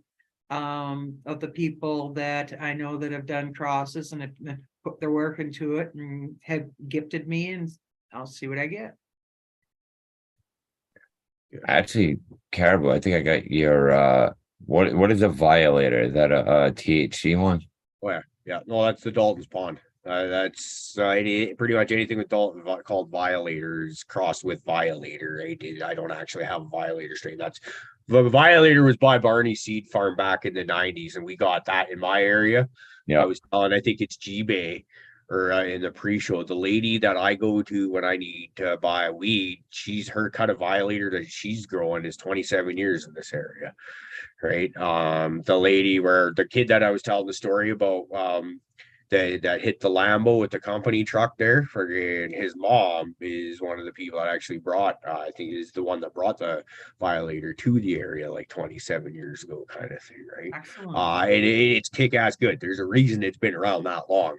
of the people that I know that have done crosses and have put their work into it and have gifted me, and I'll see what I get. Actually, Caribou, I think I got your what is a violator? Is that a THC one? Oh, yeah. No, that's the Dalton's Pond. That's pretty much anything with Dalton called violators crossed with violator. I don't actually have a violator strain. That's the violator was by Barney Seed Farm back in the 90s, and we got that in my area. Yeah. I was telling, I think it's G-Bay or in the pre-show, the lady that I go to when I need to buy weed, her cut of violator that she's growing is 27 years in this area. Right. The lady where the kid that I was telling the story about, that hit the Lambo with the company truck there, for his mom is one of the people that actually brought, I think is the one that brought the violator to the area like 27 years ago, kind of thing, right? Excellent. It's kick-ass good. There's a reason it's been around that long.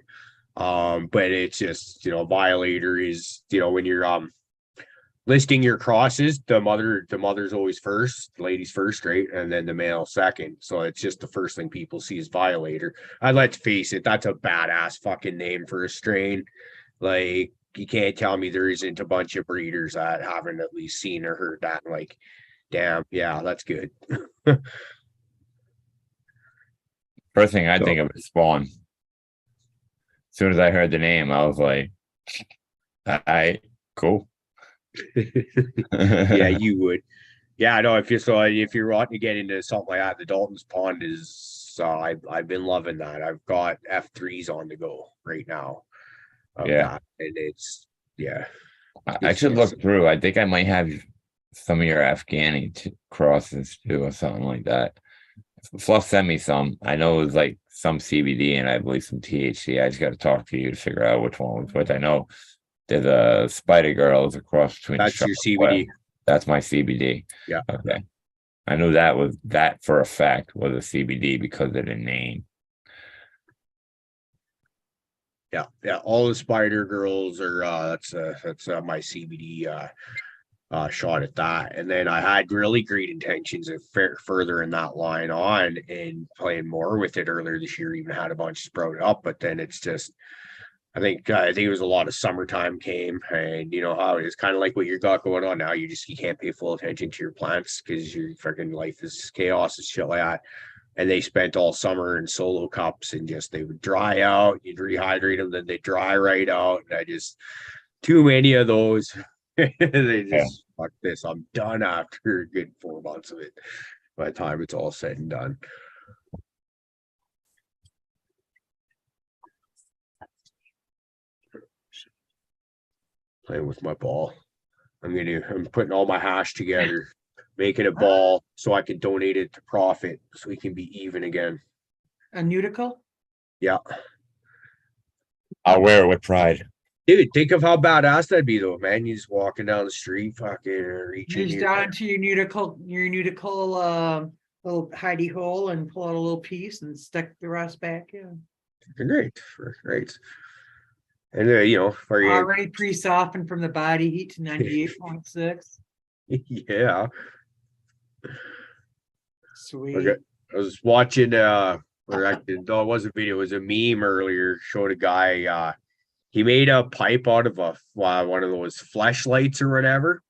But it's just, you know, violator is, you know, when you're listing your crosses, the mother's always first, the ladies first, right? And then the male second. So it's just the first thing people see is violator. Let's face it, that's a badass fucking name for a strain. Like, you can't tell me there isn't a bunch of breeders that haven't at least seen or heard that. Like, damn, yeah, that's good. First thing I think of is Spawn. As soon as I heard the name, I was like, cool. Yeah, you would. Yeah, I know. If you're wanting to get into something like that, the Dalton's Pond is. I've been loving that. I've got F3s on the go right now. Yeah, and it's I should look through. I think I might have some of your Afghani crosses too, or something like that. Fluff sent me some. I know it was like some CBD and I believe some THC. I just got to talk to you to figure out which one was which. I know there's a Spider Girls across between. That's your CBD. That's my CBD. Yeah. Okay. I knew that for a fact was a CBD because of the name. Yeah. All the Spider Girls are that's my CBD shot at that. And then I had really great intentions of further in that line on and playing more with it earlier this year. Even had a bunch sprouted up, but then it's just. I think it was a lot of summertime came, and you know how it is, kind of like what you got going on now. You can't pay full attention to your plants because your freaking life is chaos and shit like that. And they spent all summer in solo cups, and just they would dry out. You'd rehydrate them, then they dry right out. And I just too many of those. They just fuck this. I'm done after a good 4 months of it. By the time it's all said and done. Playing with my ball. I'm putting all my hash together, making a ball so I can donate it to profit so we can be even again. A nudicle? Yeah. I'll wear it with pride. Dude, think of how badass that'd be though, man. You just walking down the street, fucking reaching Reach down into your nudicle little hidey hole and pull out a little piece and stick the rest back in. Great. Great. And you know, for you, Already pre-softened from the body heat to 98.6. yeah. Sweet. Okay. I was watching or actually, no, it wasn't a video, it was a meme earlier, showed a guy he made a pipe out of a one of those fleshlights or whatever.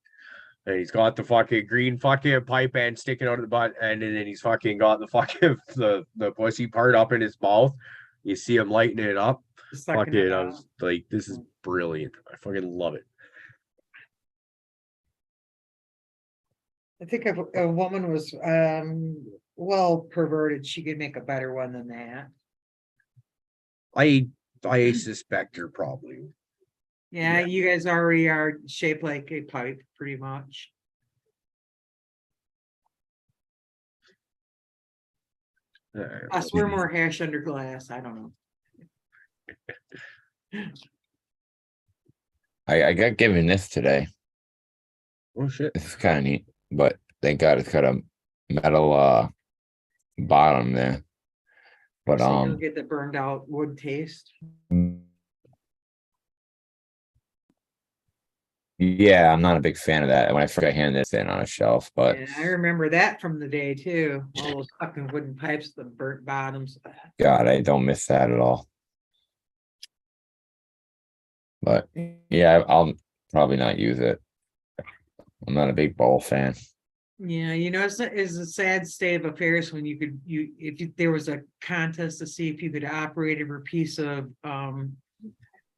And he's got the fucking green fucking pipe end sticking out of the butt, and then he's fucking got the fucking the pussy part up in his mouth. You see him lighting it up. Sucking Fuck it it. I out. was like, this is brilliant. I fucking love it. I think if a woman was well perverted, she could make a better one than that. I suspect her probably. Yeah, you guys already are shaped like a pipe, pretty much. Us, we're more hash under glass. I don't know. I got given this today. Oh shit. It's kind of neat, but thank God it's got a metal bottom there. But So you don't get the burned out wood taste. yeah, I'm not a big fan of that. When I first got handed this in on a shelf, but Yeah, I remember that from the day too. All those fucking wooden pipes, the burnt bottoms. God, I don't miss that at all. But yeah, I'll probably not use it. I'm not a big bowl fan. Yeah, you know, it's a sad state of affairs when there was a contest to see if you could operate a piece of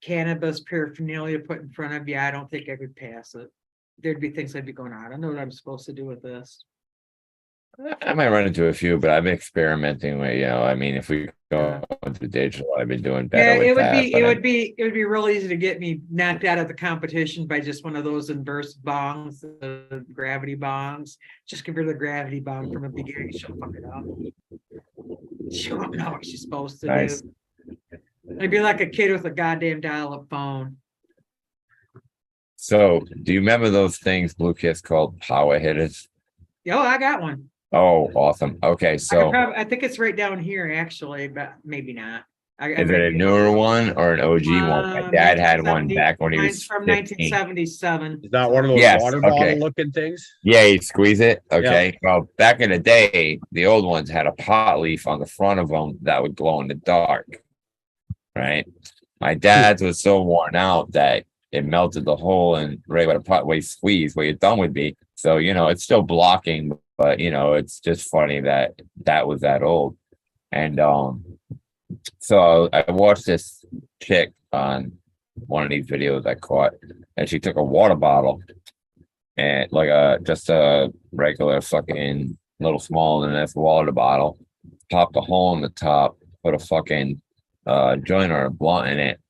cannabis paraphernalia put in front of you. I don't think I could pass it. There'd be things I'd be going on. I don't know what I'm supposed to do with this. I might run into a few, but I've been experimenting with, I mean, if we go into digital, I've been doing better with that. It would be real easy to get me knocked out of the competition by just one of those inverse bongs, the gravity bongs. Just give her the gravity bong from the beginning. She'll fuck it up. She won't know what she's supposed to Nice. do. It'd be like a kid with a goddamn dial-up phone. So, do you remember those things Blue Kiss called power hitters? Oh, I got one. Oh, awesome. Okay, so I think it's right down here, actually, but maybe not. is it a newer one or an OG one? My dad had one back when he was Mine's from 15. 1977. Is that one of those Yes, water okay. bottle looking things? Yeah, you squeeze it. Okay. Well, back in the day, the old ones had a pot leaf on the front of them that would glow in the dark. Right. My dad's was so worn out that it melted the hole and right where the pot where you squeeze where your thumb would be. So, it's still blocking, but it's just funny that was that old. And so I watched this chick on one of these videos I caught, and she took a water bottle and just a regular fucking little smaller than this water bottle, popped a hole in the top, put a fucking joint or a blunt in it,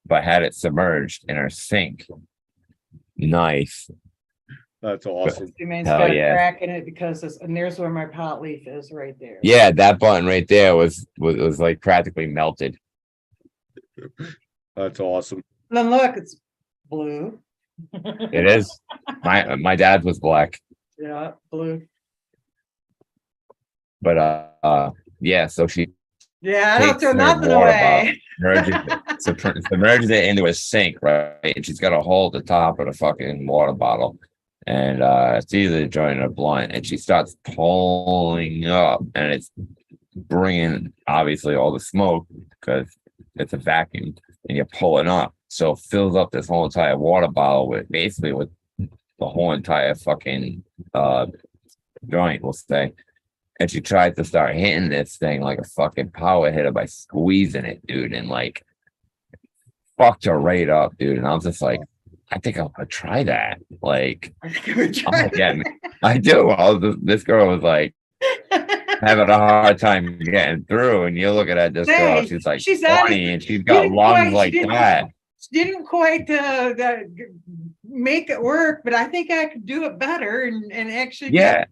but had it submerged in her sink. Nice. That's awesome. Man's Hell got a yeah. crack in it because and there's where my pot leaf is right there. Yeah, that button right there was like practically melted. That's awesome. Then look, it's blue. It is. My dad was black, Yeah, blue. but yeah. So she Yeah, I don't takes throw her nothing water away. submerges it into a sink, right? And she's got a hole at the top of the fucking water bottle. And it's either a joint or a blunt. And she starts pulling up, and it's bringing, obviously, all the smoke because it's a vacuum. And you're pulling up. So it fills up this whole entire water bottle with the whole entire fucking joint, we'll say. And she tried to start hitting this thing like a fucking power hitter by squeezing it, dude, and fucked her right up, dude. And I was just like, I think I'm gonna try that. Like, I think I would I'm try gonna get I do. This girl was like having a hard time getting through, and you're looking at this girl. She's like she's 20, and she's got lungs like that. Didn't quite make it work, but I think I could do it better and actually. Yeah.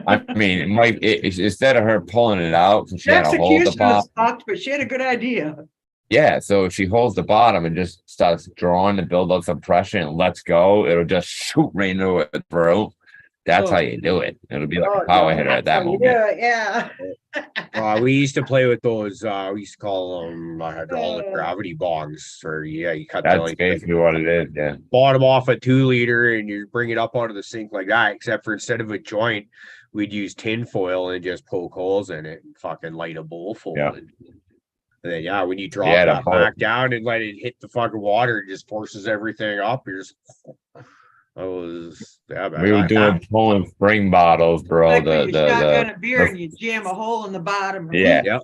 I mean, it might instead of her pulling it out, and she had a hold the Execution was pop. fucked, but she had a good idea. Yeah, so if she holds the bottom and just starts drawing to build up some pressure and lets go, it'll just shoot right into her throat. That's how you do it. It'll be like a power hitter at that moment. Yeah. We used to play with those. We used to call them hydraulic gravity bongs. Or you cut That's basically what it is. Yeah. bottom off a 2 liter and you bring it up out of the sink like that. Except for instead of a joint, we'd use tin foil and just poke holes in it and fucking light a bowl full. Yeah. And then when you drop Yeah, that back down and let it hit the fucking water, it just forces everything up. You're just. We were doing pulling spring bottles, bro. Like when you shotgun a beer and you jam a hole in the bottom. Yeah. Yep.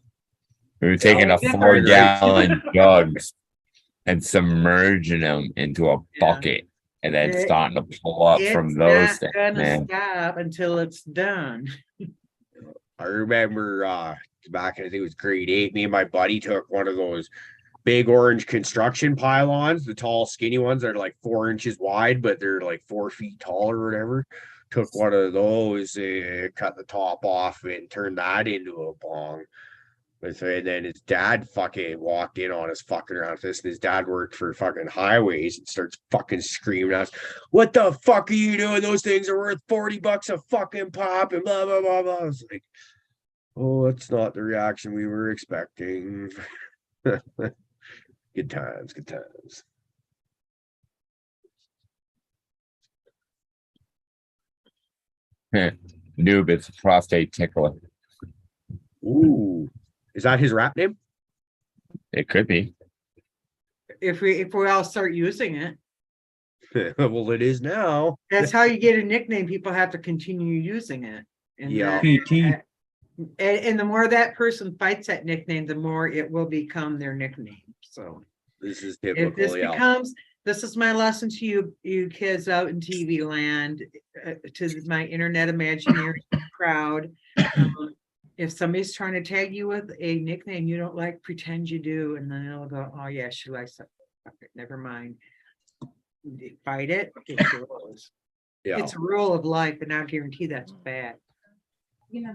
We were taking a 4-gallon jugs and submerging them into a bucket and then starting to pull up from those things, man. Stop until it's done. I remember back in, I think it was grade 8, me and my buddy took one of those big orange construction pylons, the tall skinny ones that are like 4 inches wide, but they're like 4 feet tall or whatever. Took one of those, cut the top off it and turned that into a bong. And then his dad fucking walked in on us fucking around with this. And his dad worked for fucking highways and starts fucking screaming at us, "What the fuck are you doing? Those things are worth $40 a fucking pop," and blah blah blah blah. I was like, oh, that's not the reaction we were expecting. Good times, good times. Noob, it's a prostate tickler. Ooh, is that his rap name? It could be. If we all start using it. Well, it is now. That's how you get a nickname. People have to continue using it. And Yeah. and the more that person fights that nickname, the more it will become their nickname. So this is if typical. this becomes, this is my lesson to you kids out in TV land, to my internet imaginary crowd. If somebody's trying to tag you with a nickname you don't like, pretend you do, and then it'll go, oh yeah, she likes it. Okay, never mind. Fight it. It's yours. Yeah. It's a rule of life, and I guarantee that's bad.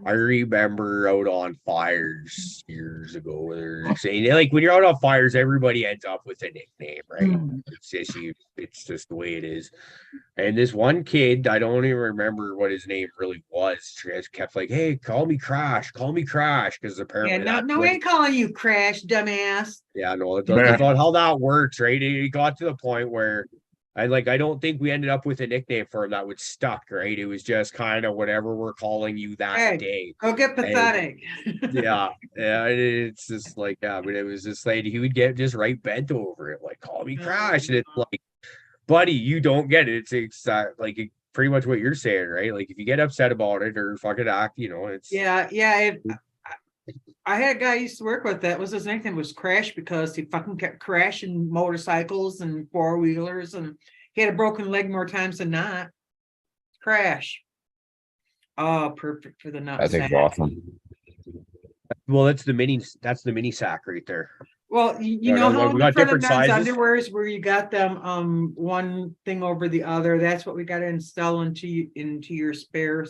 I remember out on fires years ago where they're saying, like, when you're out on fires, everybody ends up with a nickname, right? It's just the way it is. And this one kid, I don't even remember what his name really was, just kept like, "Hey, call me Crash, because apparently No, we ain't calling you Crash, dumbass. Yeah, no, that's not how that works, right? It got to the point where I don't think we ended up with a nickname for him that would stuck, right? It was just kind of whatever we're calling you that day. Go get pathetic. Yeah, it's just like, but it was just like he would get just right bent over it, like, "Call me Crash," and it's like, buddy, you don't get it. It's like pretty much what you're saying, right? Like if you get upset about it or fucking act, it's I had a guy I used to work with that was his nickname was Crash because he fucking kept crashing motorcycles and 4-wheelers, and he had a broken leg more times than not. Crash. Oh, perfect for the nuts. That's awesome. Well, that's the mini sack right there. Well, you know how we got different sizes. Underwears where you got them one thing over the other. That's what we got to install into your spare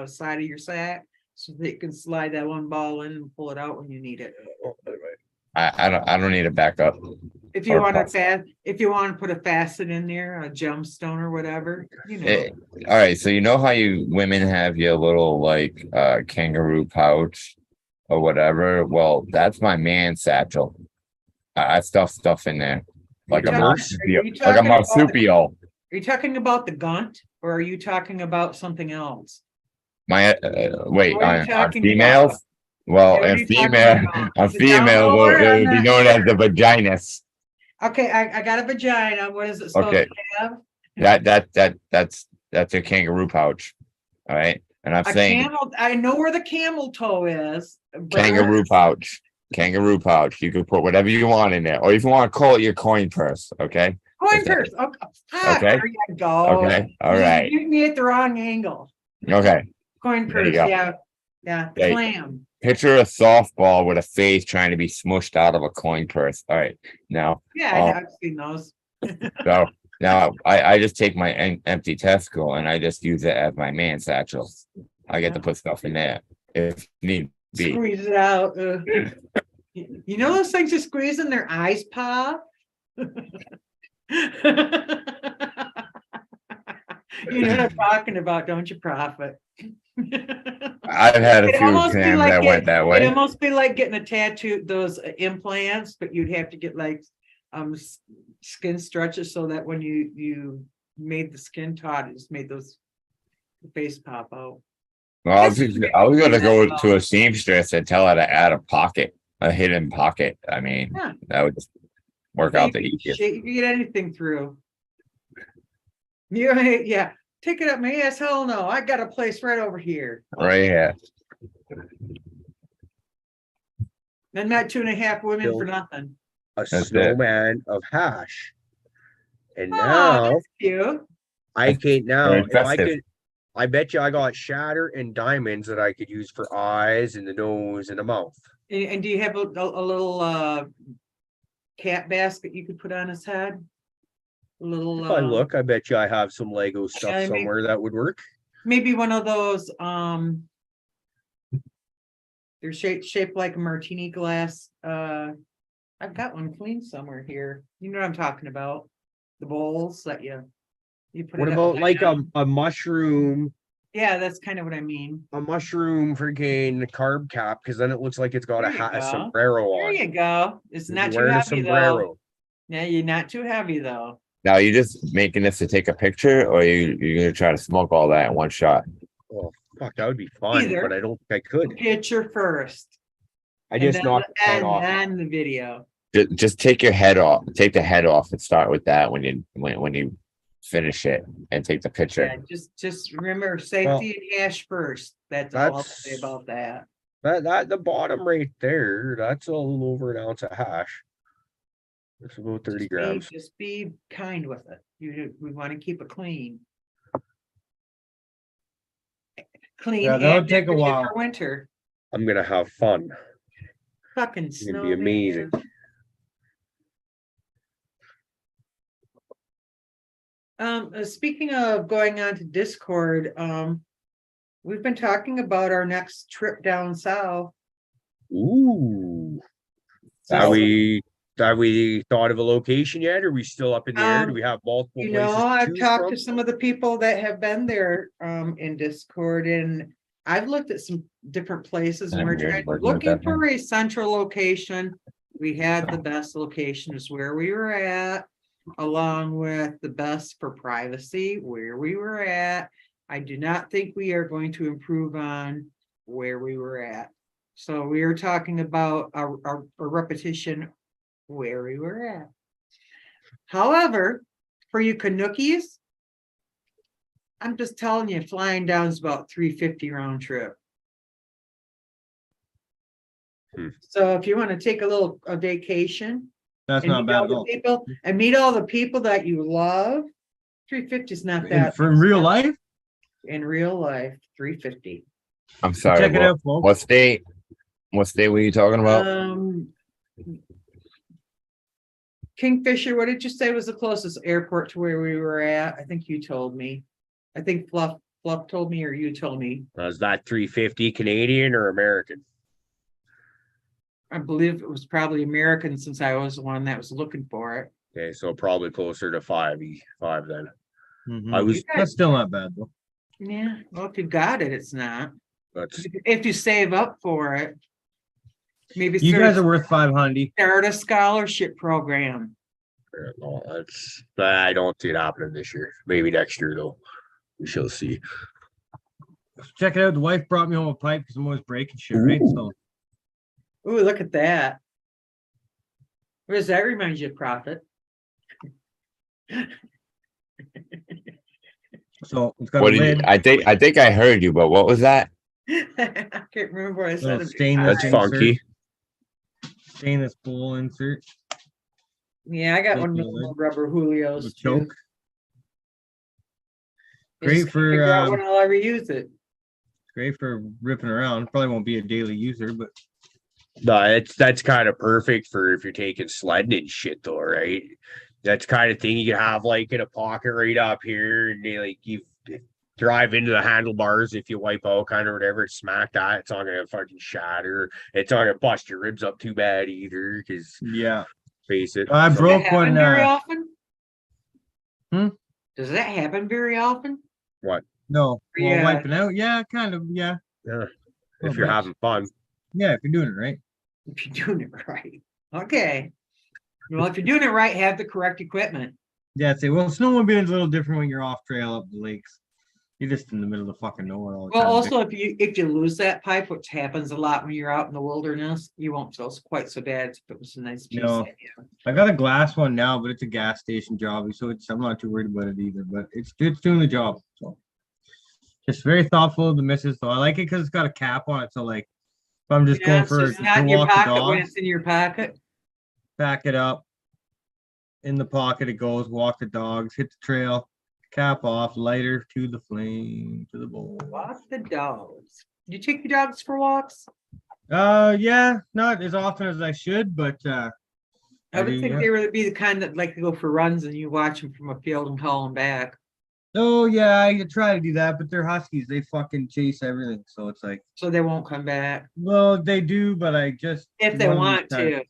side of your sack, so that you can slide that one ball in and pull it out when you need it. I don't need a backup. If you want to put a facet in there, a gemstone or whatever, All right, so you know how you women have your little like kangaroo pouch or whatever? Well, that's my man satchel. I stuff in there like a marsupial. Are you talking about the gunt, or are you talking about something else? My wait, on females? About? Well, and female, a female it would be known as the vaginus. Okay, I got a vagina. What is it supposed to have? That's a kangaroo pouch. All right. And I'm saying I know where the camel toe is. Kangaroo pouch. Kangaroo pouch. You can put whatever you want in there. Or if you want to call it your coin purse, okay? Coin purse. Okay. There you go. Okay. All right. You me at the wrong angle. Okay. Coin purse, yeah. Okay. Clam. Picture a softball with a face trying to be smushed out of a coin purse. All right. Now. Yeah, I've seen those. So now I just take my empty testicle and I just use it as my man satchel. I get to put stuff in there if need be. Squeeze it out. You know those things you squeeze and their eyes pop? You know what I'm talking about, don't you, Prophet? I've had a It'd few almost be exams like that went that it'd way. almost be like getting a tattoo, those implants, but you'd have to get like skin stretches so that when you made the skin taut, it just made those face pop out. Well, I was gonna go to a seamstress and tell her to add a pocket, a hidden pocket. I mean, Yeah. that would just work out the easiest. You can get anything through. Yeah, take it up my ass. Hell no, I got a place right over here. Right here. I'm not 2.5 women Bill. for nothing. A That's snowman of hash. And Oh, now that's cute. I can't now very if I festive. could I bet you I got shatter and diamonds that I could use for eyes and the nose and the mouth. And do you have a little cat basket you could put on his head? A little If I look, I bet you I have some Lego stuff yeah, maybe- somewhere that would work. maybe one of those they're shaped like a martini glass. I've got one clean somewhere here. You know what I'm talking about? The bowls that you put What it about upside like down. a mushroom, Yeah, that's kind of what I mean. freaking carb cap? Because then it looks like it's got There a you hat, a go. sombrero There on. you go. It's You're not too wearing a heavy though. sombrero. Yeah, you're not too heavy though. Now, you just making this to take a picture, or you're gonna try to smoke all that in one shot? Oh fuck, that would be fun, Either. but I don't think I could. Picture first. I just and knocked the head and off. then the video. Just take your head off. Take the head off and start with that when you finish it and take the picture. Yeah, just remember safety and hash first. That's all I'll say That's- about that. That the bottom right there, that's a little over an ounce of hash. It's about 30 grams. Just be kind with it. We want to keep it clean. Clean. Yeah, that'll and take a decorative while. for winter. I'm gonna have fun. Fucking It's gonna snow. be amazing. Speaking of going on to Discord, we've been talking about our next trip down south. Ooh. So, Have we thought of a location yet? Are we still up in the air? Do we have multiple you places? know, to I've choose talked from? to some of the people that have been there in Discord, and I've looked at some different places, and I'm we're good working with looking that for a central location. We had the best location is where we were at, along with the best for privacy where we were at. I do not think we are going to improve on where we were at. So we are talking about a repetition where we were at. However, for you Canuckies, I'm just telling you, flying down is about $350 round trip. So if you want to take a vacation That's and not meet bad all at the all. people and meet all the people that you love, $350 is not In, that. for real life, In real life, $350. I'm sorry. check it out, folks. What state? What state were you talking about? Kingfisher, what did you say was the closest airport to where we were at? I think you told me. I think Fluff told me, or you told me. Is that 350 Canadian or American? I believe it was probably American, since I was the one that was looking for it. Okay, so probably closer to 5 then. Mhm. I was That's still not bad though. Yeah, well, if you got it, it's not. that's If you save up for it, maybe You guys are worth 500. start a scholarship program. no, I don't see it happening this year. Maybe next year though. We shall see. Check it out. The wife brought me home a pipe because I'm always breaking shit, right? So Ooh, look at that. What does that remind you of, Prophet? so it's got What a did you, lid. I think I heard you, but what was that? I can't remember what I Little said. stainless That's insert. funky. Stainless bowl insert. Yeah, I got one of Thank those you, little rubber Julios With too. choke. I just Great can't for, figure out when I'll ever use it. Great for ripping around. Probably won't be a daily user, but No, that's kind of perfect for if you're taking sledding and shit though, right? That's kind of thing you can have like in a pocket right up here, and they like drive into the handlebars if you wipe out kind of whatever, smack that. It's not gonna fucking shatter. It's not gonna bust your ribs up too bad either. Because Yeah. face it, I Does that broke happen one. very often? Hmm? Does that happen very often? what? No. Well, Yeah. wiping out. Yeah, kind of. Yeah. Yeah. Well, If you're bitch. having fun. Yeah, if you're doing it right. If you're doing it right. Okay. Well, if you're doing it right, have the correct equipment. Yeah, I'd say, well, snowmobiling's a little different when you're off trail up the lakes. You're just in the middle of fucking nowhere all the Well, time. also if you lose that pipe, which happens a lot when you're out in the wilderness, you won't feel quite so bad if it was a nice piece. No. I got a glass one now, but it's a gas station job, so I'm not too worried about it either. But it's doing the job. So just very thoughtful of the missus. So I like it because it's got a cap on it. So like if I'm just going for it's not in your walk the pocket when dog, it's in your pocket. back it up. In the pocket it goes, walk the dogs, hit the trail, cap off, lighter to the flame, to the bowl. Walk the dogs. Do you take your dogs for walks? Yeah, not as often as I should, but I would do, think yeah. they would be the kind that like to go for runs and you watch them from a field and call them back. Oh yeah, I try to do that, but they're huskies. They fucking chase everything, so it's like, So they won't come back. well, they do, but I just If they one of want these times- to.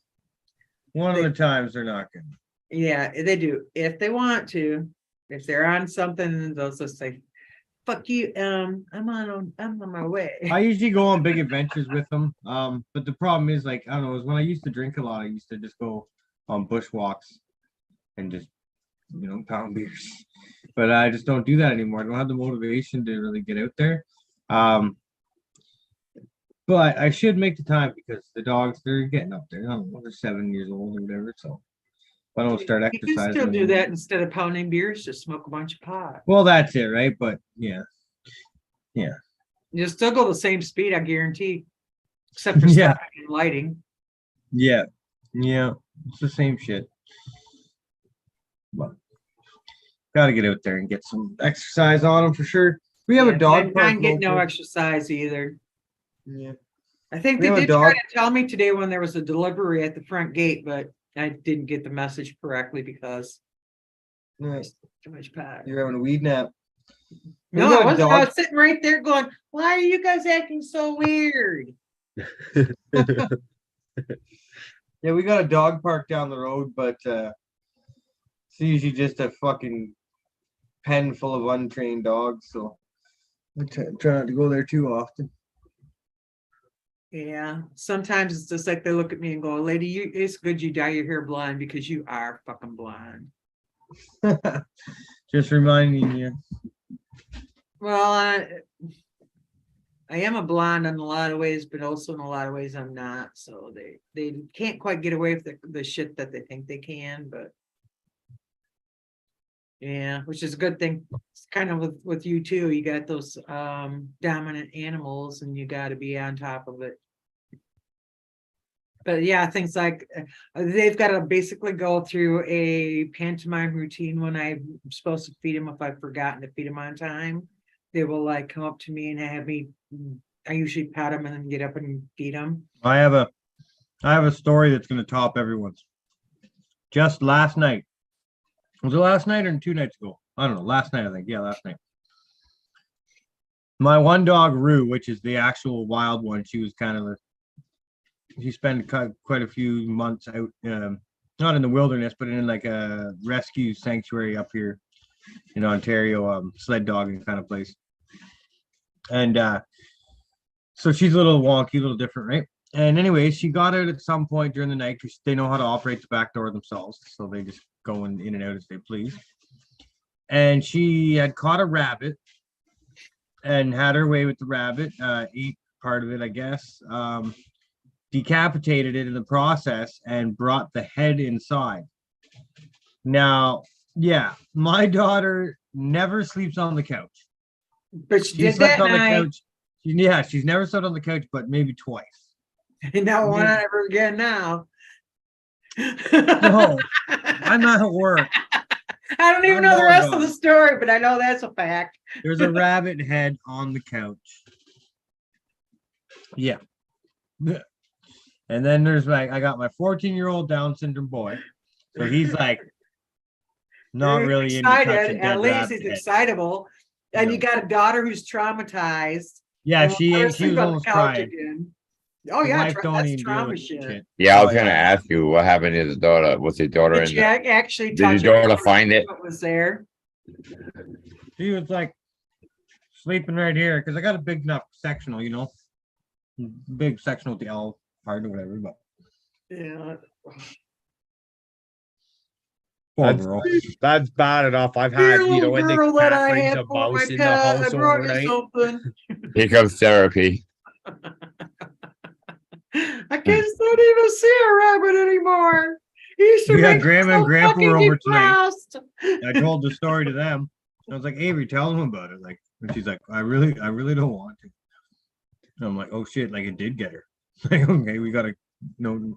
One of the times they're not good. Yeah, they do. If they want to. If they're on something, they'll just say, fuck you, I'm on my way. I usually go on big adventures with them. But the problem is, like, I don't know, is when I used to drink a lot, I used to just go on bushwalks and just, pound beers. But I just don't do that anymore. I don't have the motivation to really get out there. But I should make the time because the dogs, they're getting up there. I don't know, they're 7 years old or whatever. So if I don't start You can exercising. still do that instead of pounding beers, just smoke a bunch of pot. Well, that's it, right? But yeah. You'll still go the same speed, I guarantee. Except for Yeah. stopping and lighting. Yeah. It's the same shit. But gotta get out there and get some exercise on them for sure. We have a dog I park. can't get no local. exercise either. Yeah. I think We they have a did try dog- to tell me today when there was a delivery at the front gate, but I didn't get the message correctly because Nice. too much pot. You're having a weed nap. No, got I a wasn't. I dog- was sitting right there going, why are you guys acting so weird? Yeah, we got a dog park down the road, but it's usually just a fucking pen full of untrained dogs. So I try not to go there too often. Yeah, sometimes it's just like they look at me and go, lady, it's good you dye your hair blonde because you are fucking blonde. Just reminding you. Well, I am a blonde in a lot of ways, but also in a lot of ways I'm not. So they can't quite get away with the shit that they think they can, but yeah, which is a good thing. It's kind of with you too. You got those dominant animals and you got to be on top of it. But yeah, things like they've got to basically go through a pantomime routine when I'm supposed to feed them. If I've forgotten to feed them on time, they will like come up to me and have me. I usually pat them and then get up and feed them. I have a story that's going to top everyone's. Just last night. Was it last night or 2 nights ago? I don't know. Last night, I think. Yeah, last night. My one dog, Rue, which is the actual wild one, she was kind of she spent quite a few months out, not in the wilderness, but in like a rescue sanctuary up here in Ontario, sled dogging kind of place. And so she's a little wonky, a little different, right? And anyway, she got out at some point during the night because they know how to operate the back door themselves. So they just go in and out as they please. And she had caught a rabbit and had her way with the rabbit, ate part of it, I guess, decapitated it in the process and brought the head inside. Now, yeah, my daughter never sleeps on the couch. But she She did slept that on the night. couch. Yeah, she's never slept on the couch, but maybe twice. No one ever again now. No, I'm not at work. I don't even I'm know the long rest of gone. the story, but I know that's a fact. There's a rabbit head on the couch. Yeah. And then there's I got my 14-year-old Down syndrome boy. So he's like not He's really into touching excited. dead At least rabbit he's head. excitable. And you got a daughter who's traumatized. Yeah, and she let her was sleep on the almost couch crying. again. Oh The yeah, wife don't that's even deal trauma with shit. shit. Yeah, I Oh, was gonna yeah. ask you what happened to the daughter. Was the daughter Did in you actually Did touch your it daughter before find she it? knew it was there? She was like sleeping right here because I got a big enough sectional, you know, big sectional with the L part or whatever. But Yeah. poor That's, girl. that's bad enough. I've Dear had, you little know, when the girl that cat I brings had a for my mouse in the pet, I house brought you overnight. something. Here comes therapy. I can't not even see a rabbit anymore. He used to We had make me Grandma and so Grandpa were fucking over tonight. depressed. I told the story to them. I was like, Avery, tell them about it. Like, and she's like, I really don't want to. And I'm like, oh shit, like it did get her. Like, okay, we gotta no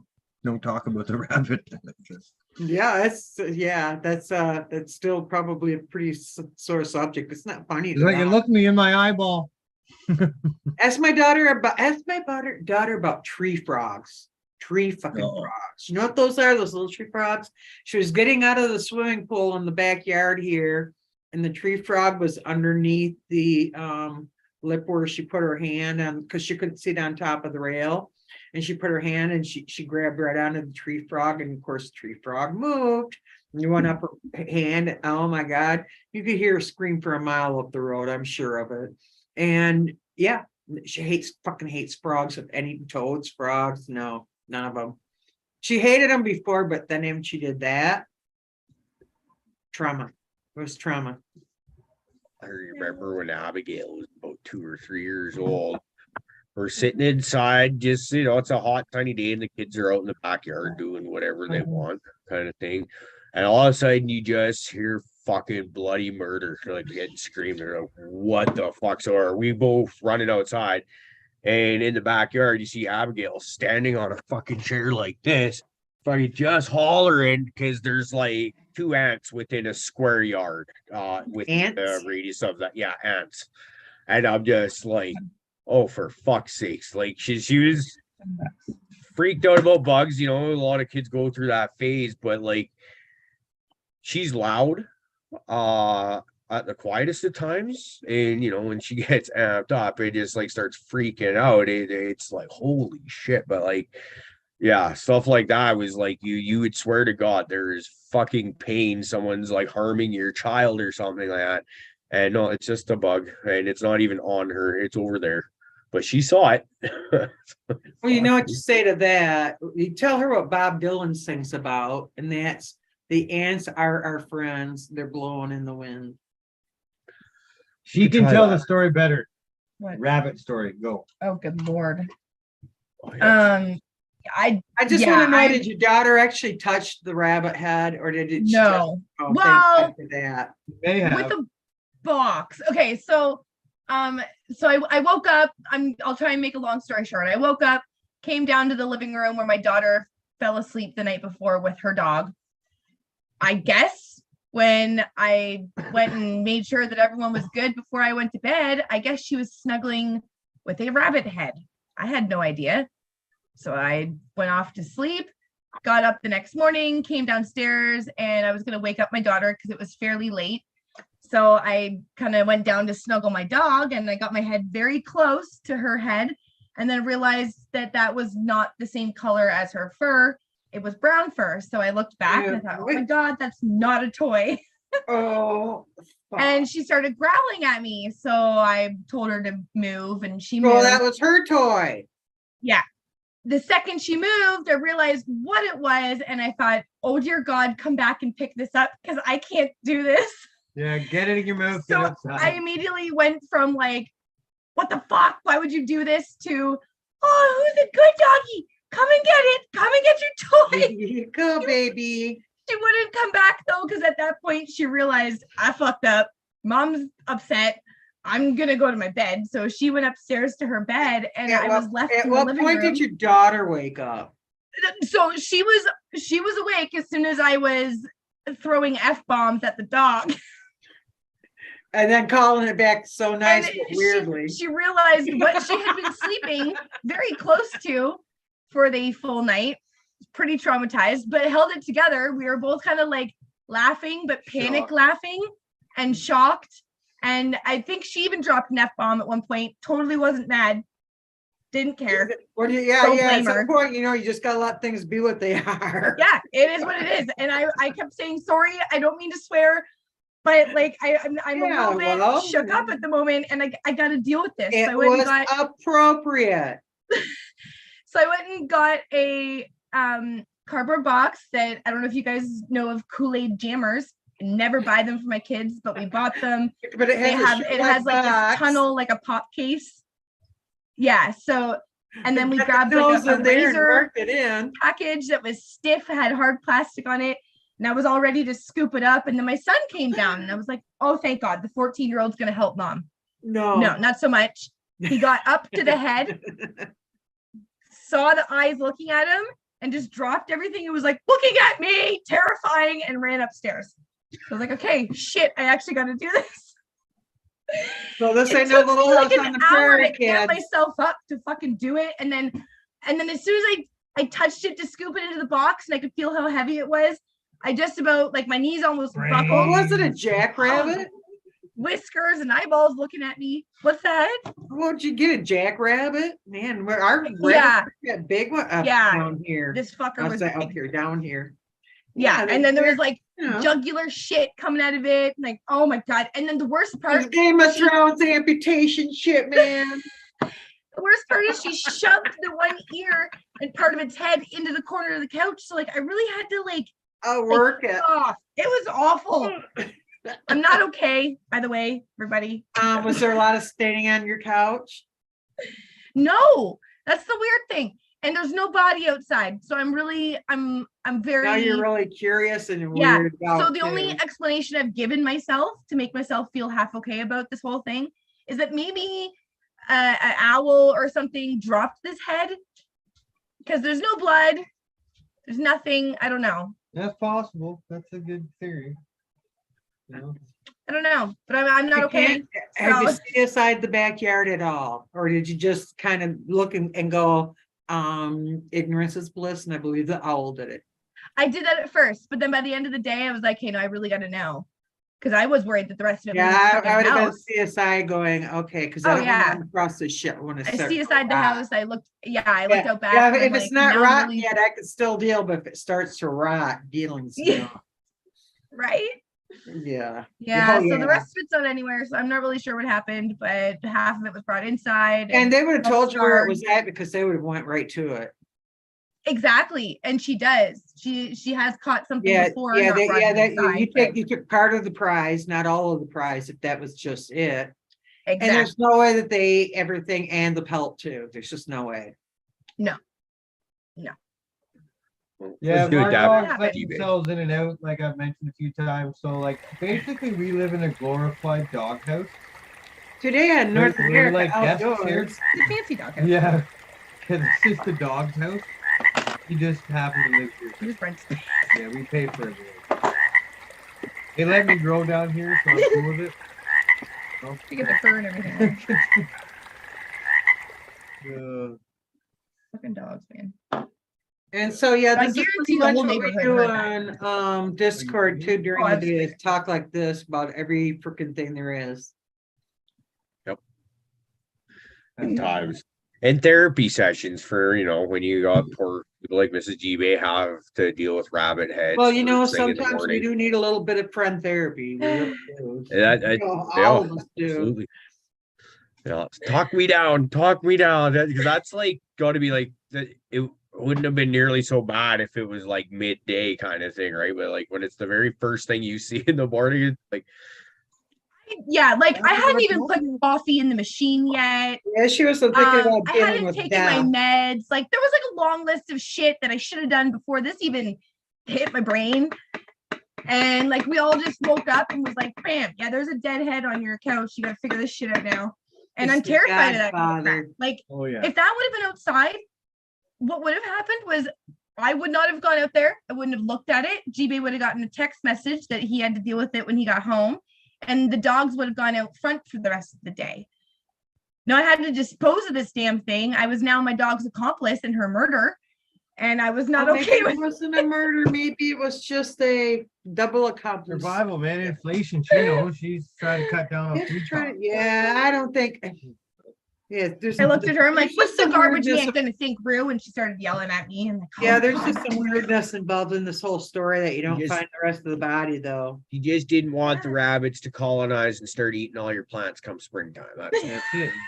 talk about the rabbit. Yeah, that's still probably a pretty sore subject. It's not funny. It's like it looked me in my eyeball. Ask my daughter about tree frogs. Tree fucking frogs. You know what those are? Those little tree frogs. She was getting out of the swimming pool in the backyard here, and the tree frog was underneath the lip where she put her hand on because she couldn't sit on top of the rail. And she put her hand and she grabbed right onto the tree frog, and of course the tree frog moved. And you went up her hand. Oh my God. You could hear her scream for a mile up the road, I'm sure of it. And yeah, she fucking hates frogs of any toads, frogs. No, none of them. She hated them before, but then when she did that, trauma. It was trauma. I remember when Abigail was about 2 or 3 years old. We're sitting inside, just, you know, it's a hot, sunny day, and the kids are out in the backyard doing whatever they want, kind of thing. And all of a sudden, you just hear fucking bloody murder, like getting screamed. They're like, what the fuck? So are we both running outside? And in the backyard, you see Abigail standing on a fucking chair like this, fucking just hollering because there's like 2 ants within a square yard, with the radius of that. Yeah, ants. And I'm just like, oh, for fuck's sakes. Like she was freaked out about bugs. You know, a lot of kids go through that phase, but like she's loud, at the quietest of times. And you know, when she gets amped up, it just like starts freaking out. It's like, holy shit. But like, yeah, stuff like that was like you would swear to God there is fucking pain. Someone's like harming your child or something like that. And no, it's just a bug, and it's not even on her, it's over there. But she saw it. Well, you know what you say to that? You tell her what Bob Dylan sings about, and that's the ants are our friends. They're blowing in the wind. She can try tell that. the story better. What? Rabbit story. Go. Oh, good Lord. Oh, yeah. I just want to know, did your daughter actually touch the rabbit head, or did it? No. Oh, Well, thank God for that. May have. with the box. Okay, so I woke up. I'll try and make a long story short. I woke up, came down to the living room where my daughter fell asleep the night before with her dog. I guess when I went and made sure that everyone was good before I went to bed, I guess she was snuggling with a rabbit head. I had no idea. So I went off to sleep, got up the next morning, came downstairs, and I was going to wake up my daughter because it was fairly late. So I kind of went down to snuggle my dog, and I got my head very close to her head, and then realized that that was not the same color as her fur. It was brown fur. So I looked back and I thought, oh my God, that's not a toy. Oh. And she started growling at me. So I told her to move, and she moved. Well, that was her toy. Yeah. The second she moved, I realized what it was. And I thought, oh dear God, come back and pick this up because I can't do this. Yeah, get it in your mouth. So I immediately went from like, what the fuck? Why would you do this? To, oh, who's a good doggy? Come and get it. Come and get your toy. Here you go, baby. She wouldn't come back though, because at that point she realized I fucked up. Mom's upset. I'm gonna go to my bed. So she went upstairs to her bed, and I was left in the living room. At what point did your daughter wake up? So she was awake as soon as I was throwing F-bombs at the dog. And then calling it back so nice, And but weirdly. She realized what she had been sleeping very close to for the full night. Pretty traumatized, but held it together. We were both kind of like laughing, but panic laughing and shocked. And I think she even dropped an F-bomb at one point. Totally wasn't mad. Didn't care. Well, Don't at blame some her. point, you just gotta let things be what they are. Yeah, it is what it is. And I kept saying, sorry, I don't mean to swear, but like I'm Yeah, a little bit shook up at the moment, and I got to deal with this. It So I went was and got appropriate. so I went and got a cardboard box that I don't know if you guys know of Kool-Aid jammers. I never buy them for my kids, but we bought them. But it has like this tunnel, like a pop case. Yeah. So, and then we grabbed like a razor package that was stiff, had hard plastic on it. And I was all ready to scoop it up. And then my son came down and I was like, oh, thank God, the 14-year-old's going to help mom. No, not so much. He got up to the head, saw the eyes looking at him, and just dropped everything. It was like looking at me, terrifying, and ran upstairs. So I was like, okay, shit, I actually got to do this. So this ain't no little house on the prairie, to get myself up to fucking do it. And then as soon as I touched it to scoop it into the box and I could feel how heavy it was, I just about, like, my knees almost buckled. Was it a jackrabbit? Whiskers and eyeballs looking at me. What's that? Won't you get a jackrabbit? Man, where our that big one up down here. This fucker was up here, down here. Yeah, and then there was like jugular shit coming out of it. Like, oh my God. And then the worst part, Game of Thrones amputation shit, man. The worst part is she shoved the one ear and part of its head into the corner of the couch. So like I really had to work it. It was awful. I'm not okay, by the way, everybody. Was there a lot of staining on your couch? No, that's the weird thing. And there's no body outside. So I'm very Now you're really curious and weird out. So the only explanation I've given myself to make myself feel half okay about this whole thing is that maybe an owl or something dropped this head, because there's no blood. There's nothing. I don't know. That's possible. That's a good theory. I don't know, but I'm not okay. Have you seen inside the backyard at all? Or did you just kind of look and go, ignorance is bliss, and I believe the owl did it? I did that at first, but then by the end of the day, I was like, hey, no, I really got to know. Because I was worried that the rest of it was I would have been CSI going, okay, because I don't want to cross this shit. I want to see inside the house. I looked out back. Yeah, if it's not rotten yet, I could still deal, but if it starts to rot, dealing's right? Yeah. So the rest of it's not anywhere, so I'm not really sure what happened, but half of it was brought inside. And they would have told you where it was at, because they would have went right to it. Exactly, and she does. She has caught something before. You took part of the prize, not all of the prize, if that was just it. Exactly. And there's no way that they ate everything and the pelt too. There's just no way. No. Yeah, our dogs let themselves in and out, like I've mentioned a few times. So, like, basically, we live in a glorified doghouse. Today in North America, like outdoors. It's a fancy doghouse. Yeah, because it's just a dog's house. He just happened to live here. Just rents. Yeah, we pay for everything. They let me grow down here, so I'm cool with it. You get the fur and everything. Fucking dogs, man. And so this is pretty much what we do on Discord too during the day, is talk like this about every freaking thing there is. Yep. And times. And therapy sessions for, when you got poor people like Mrs. G-Bay have to deal with rabbit heads. Well, sometimes we do need a little bit of friend therapy. We really do. All of us do. Absolutely. Yeah, talk me down, because that's like got to be like it wouldn't have been nearly so bad if it was like midday kind of thing, right? But like when it's the very first thing you see in the morning, it's like I hadn't even put coffee in the machine yet. Yeah, she was thinking about I hadn't taken my meds. Like there was like a long list of shit that I should have done before this even hit my brain. And like we all just woke up and was like, bam, there's a dead head on your couch. You gotta figure this shit out now. And I'm terrified of that kind of crap. Like if that would have been outside, what would have happened was I would not have gone out there. I wouldn't have looked at it. G-Bay would have gotten a text message that he had to deal with it when he got home. And the dogs would have gone out front for the rest of the day. No, I had to dispose of this damn thing. I was now my dog's accomplice in her murder. and I was not Well, maybe okay it with wasn't a murder. Maybe it was just a double accomplice. Survival, man. Inflation. She knows she's trying to cut down on food costs. Yeah, I don't think. Yeah, there's. I looked at her. I'm like, there's "What's just the some garbage weirdness man of- gonna think, Rue?" And she started yelling at me. And like, Yeah, "Oh, there's God." just some weirdness involved in this whole story that you don't Yes. find the rest of the body, though. You just didn't want the rabbits to colonize and start eating all your plants come springtime. That's it.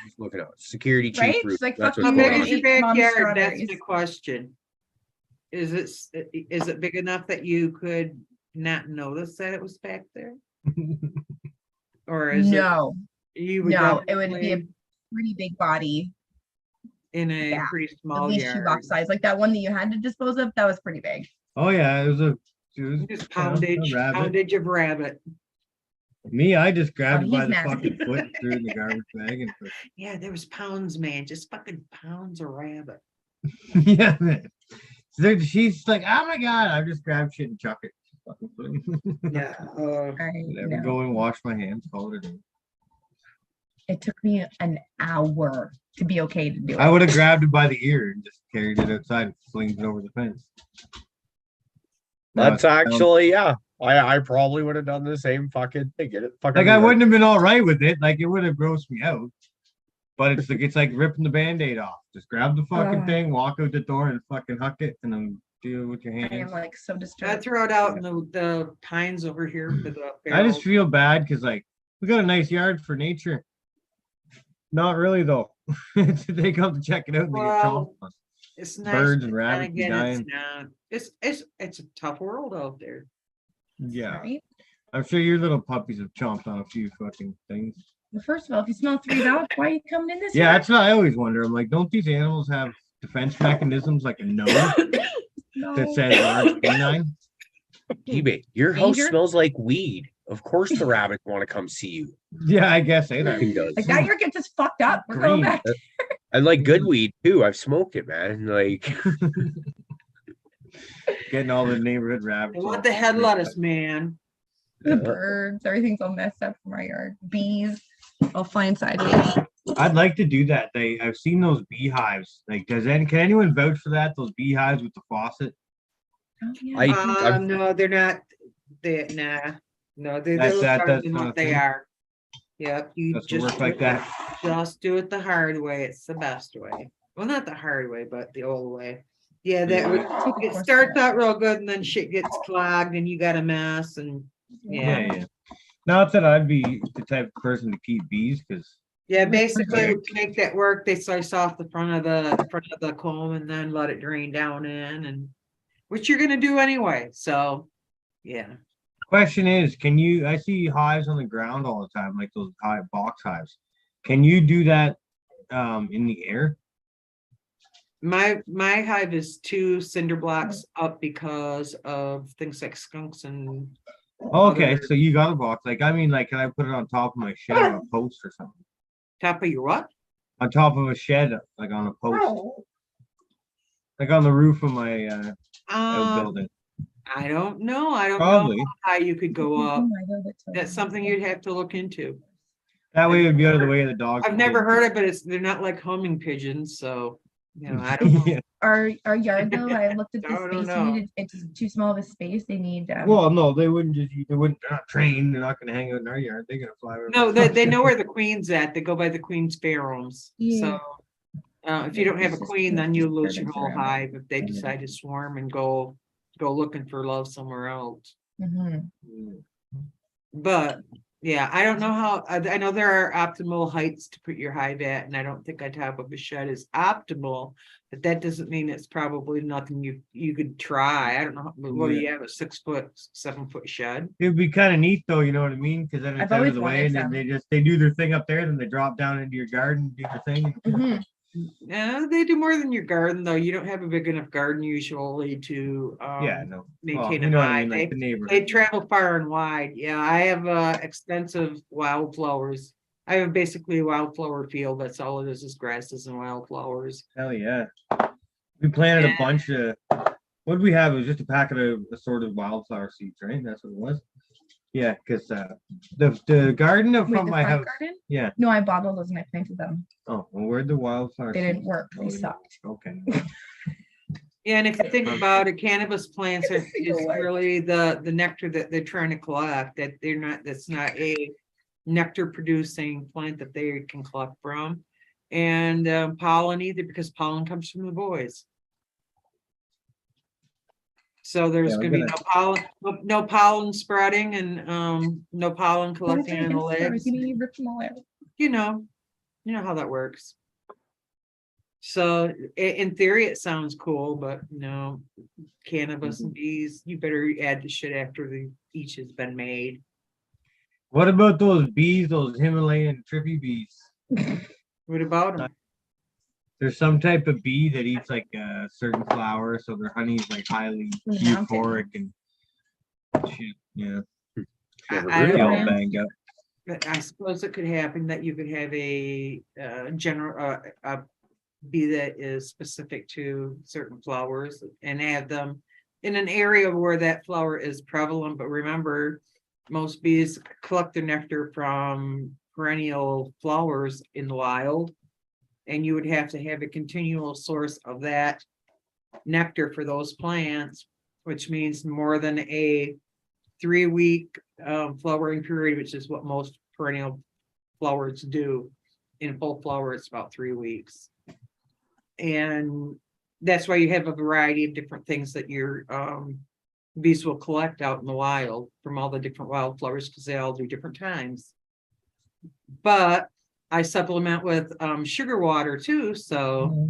Just looking out. Security chief. Right? Ruth, She's like, that's "Fuck what's How you, big going is on. your Mom's backyard? That's strawberries. the question. Is it big enough that you could not notice that it was back there? Or is No, you would no, it would be a definitely pretty big body, in a yeah, pretty at small least yard. shoebox size. Like that one that you had to dispose of, that was pretty big. Oh yeah, it was a Just you know, a rabbit. poundage of rabbit. Me, I just grabbed Oh, it by he's the nasty. fucking foot and threw it in the garbage bag. And Yeah, there was pounds, man, just fucking pounds of rabbit. yeah, man. So she's like, oh my god, I just grabbed shit and chuck it. Yeah. Never go and wash my hands. Call it a day. It took me an hour to be okay to do it. I would have grabbed it by the ear and just carried it outside and flinged it over the fence. That's actually, yeah. I probably would have done the same fucking thing. Get it? Fucking Like I wouldn't have been all right with it. Like it would have grossed me out. But it's like ripping the band-aid off. Just grab the fucking thing, walk out the door and fucking huck it and then deal with your I am hands. like so I disturbed. throw it out in the pines over here. For the I just barrels. feel bad because like we got a nice yard for nature. Not really though. They come to check it out and they get Well, chomped on. It's nice. Birds but and then rabbits be again, dying. it's a tough world out there. Yeah. Right? I'm sure your little puppies have chomped on a few fucking things. Well, first of all, if you smell 3 dogs, why are you coming in this? Yeah, yard? that's what I always wonder. I'm like, don't these animals have defense mechanisms like a nose No. that says large canine? eBay. Your house Danger? smells like weed. Of course the rabbits want to come see you. Yeah, I guess that. It does. Like that yard gets us fucked up. We're going Green. back. I like good weed too. I've smoked it, man. Like Getting all the neighborhood rabbits. I want all the head fucking- lettuce, man. The birds, everything's all messed up from our yard. Bees, all flying sideways. I'd like to do that. I've seen those beehives. Like, can anyone vouch for that? Those beehives with the faucet. Oh, yeah. I've- No, they're not. No, they're That- little that farms does than not what they thing. are. Yep, you Doesn't just work like that. Just do it the hard way. It's the best way. Well, not the hard way, but the old way. Yeah, that would, Take a it course starts for that. out real good and then shit gets clogged and you got a mess and yeah. Not that I'd be the type of person to keep bees because Yeah, basically to make that work, they slice off the front of the comb and then let it drain down in and which you're gonna do anyway. So yeah. question is, I see hives on the ground all the time, like those box hives. Can you do that in the air? My hive is 2 cinder blocks up because of things like skunks and Okay, other- so you got a box. Like, I mean, like, can I put it on top of my shed on a post or something? top of your what? On top of a shed, like on a post. Like on the roof of my outbuilding. I don't know. I don't Probably. know how you could go Oh up. my God, that's so That's something you'd have to look into. That way it'd be out of the way of the dogs. I've never heard it, but they're not like homing pigeons, so you know, I don't know. Yeah. Our yard though, I looked at the I don't space know. needed. It's too small of a space. They need Well, no, they wouldn't they're not trained. They're not gonna hang out in our yard. They're gonna fly over. No, they know where the queen's at. They go by the queen's pheromones. Yeah. So if you don't have a It's just- queen, then it's you just lose your birds whole around it. hive if they decide to swarm and go looking for love somewhere else. Mhm. But yeah, I don't know how, I know there are optimal heights to put your hive at, and I don't think on top of a shed is optimal. But that doesn't mean it's probably nothing you could try. I don't know, what do you have, a 6 foot, 7 foot shed? It'd be kind of neat though, you know what I mean? Because then I've it's out always of the way, wanted and then some. they do their thing up there, then they drop down into your garden, do their thing. Mhm. Yeah, they do more than your garden, though. You don't have a big enough garden usually to Yeah, no. Well, maintain you a know what I hive. mean, like the They neighborhood. travel far and wide. Yeah, I have extensive wildflowers. I have basically a wildflower field. That's all it is grasses and wildflowers. Hell yeah. We planted Yeah. a bunch of, what did we have? It was just a packet of assorted wildflower seeds, right? That's what it was. Yeah, because the garden up Wait, from the my front house. garden? Yeah. No, I bought all those and I planted them. Oh, well, where'd the wildflower? They seeds didn't work. go? They sucked. Okay. Yeah, and if you think about it, cannabis plants is really the nectar that they're trying to collect, that they're not, that's not a nectar producing plant that they can collect from. And pollen either, because pollen comes from the boys. So there's gonna be no pollen spreading and no pollen collecting in the legs. You know how that works. So in theory, it sounds cool, but no, cannabis and bees, you better add the shit after each has been made. What about those bees, those Himalayan trippy bees? What about them? There's some type of bee that eats like a certain flower, so their honey is like highly euphoric and shit. Yeah. I They don't all know. banged up. But I suppose it could happen that you could have a general a bee that is specific to certain flowers and add them in an area where that flower is prevalent. But remember, most bees collect their nectar from perennial flowers in the wild, and you would have to have a continual source of that nectar for those plants, which means more than a 3-week flowering period, which is what most perennial flowers do. In full flower, it's about 3 weeks. And that's why you have a variety of different things that your bees will collect out in the wild from all the different wildflowers, because they all do different times. But I supplement with sugar water too, so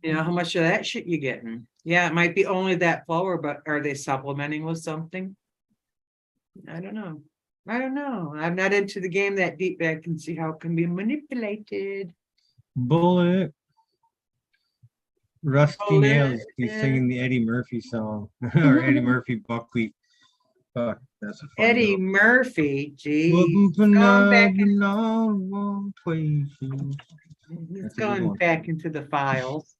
you know how much of that shit you getting. Yeah, it might be only that flower, but are they supplementing with something? I don't know. I'm not into the game that deep, but I can see how it can be manipulated. Bullet. Rusty Nails. He's singing the Eddie Murphy song. Or Eddie Murphy buckwheat. Fuck, that's a funny Eddie little- Murphy, geez. Welcome to Going back It's going back into the files.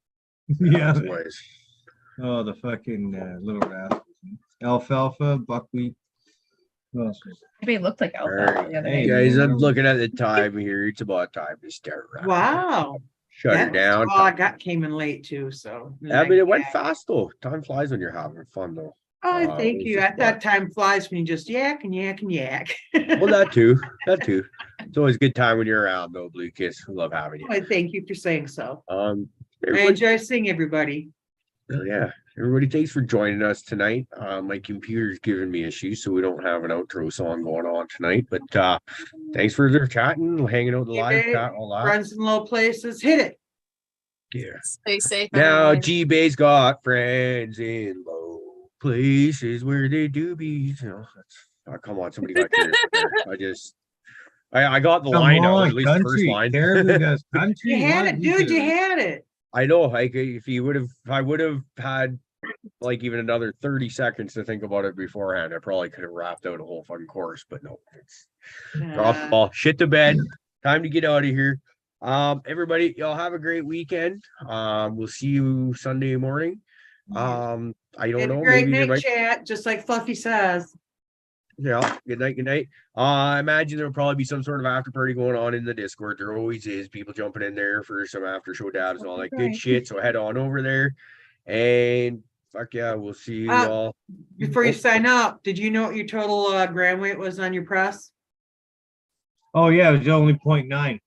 Yeah. Anyways. Oh, the fucking little rascals. Alfalfa, buckwheat. What else was Maybe it looked like All alfalfa right, the other Hey, day. guys, I'm man. looking at the time here. It's about time to start wrapping. Wow. Shut her That was down. all I got came in late too, so. I mean, it went fast though. Time flies when you're having fun though. Oh, thank it was you. just I thought time flies when you just yak and yak and yak. Well, that too. It's always a good time when you're around though, Blue Kiss. We love having you. Well, thank you for saying so. I Everybody, enjoy seeing everybody. yeah. Everybody, thanks for joining us tonight. My computer's giving me issues, so we don't have an outro song going on tonight. But thanks for their chatting, hanging out in the live G-Bay, chat, all that. Friends in low places, hit it. Yeah. Stay safe. Now everybody. G-Bay's got friends in low places where they do be. You know, come on, somebody got curious there. I got the Come line out, on, at least the first country. line. Caribou does country. You had What? it, dude. You had it. I know, like if I would have had like even another 30 seconds to think about it beforehand, I probably could have wrapped out a whole fucking course, but no, it's drop the ball, shit to bed, time to get out of here. Everybody, y'all have a great weekend. We'll see you Sunday morning. I don't know, Great maybe there night might, chat, just like Fluffy says. yeah, good night. I imagine there'll probably be some sort of after party going on in the Discord. There always is, people jumping in there for some after show dabs and all that good shit. So head on over there, and fuck yeah, we'll see you all. Before you sign up, did you know what your total gram weight was on your press? Oh yeah, it was only 0.9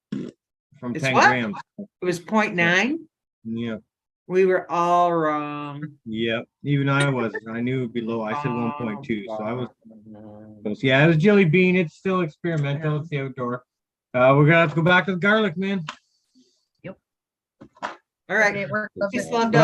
from It's 10 what? grams. It was 0.9. Yeah. We were all wrong. Yep. Even I was. I knew it'd be low. I said 1.2. So I was. Yeah, it was jelly bean. It's still experimental. It's the outdoor. We're gonna have to go back to the garlic, man. All right. Okay, it worked. Peace, Okay. love, Bye.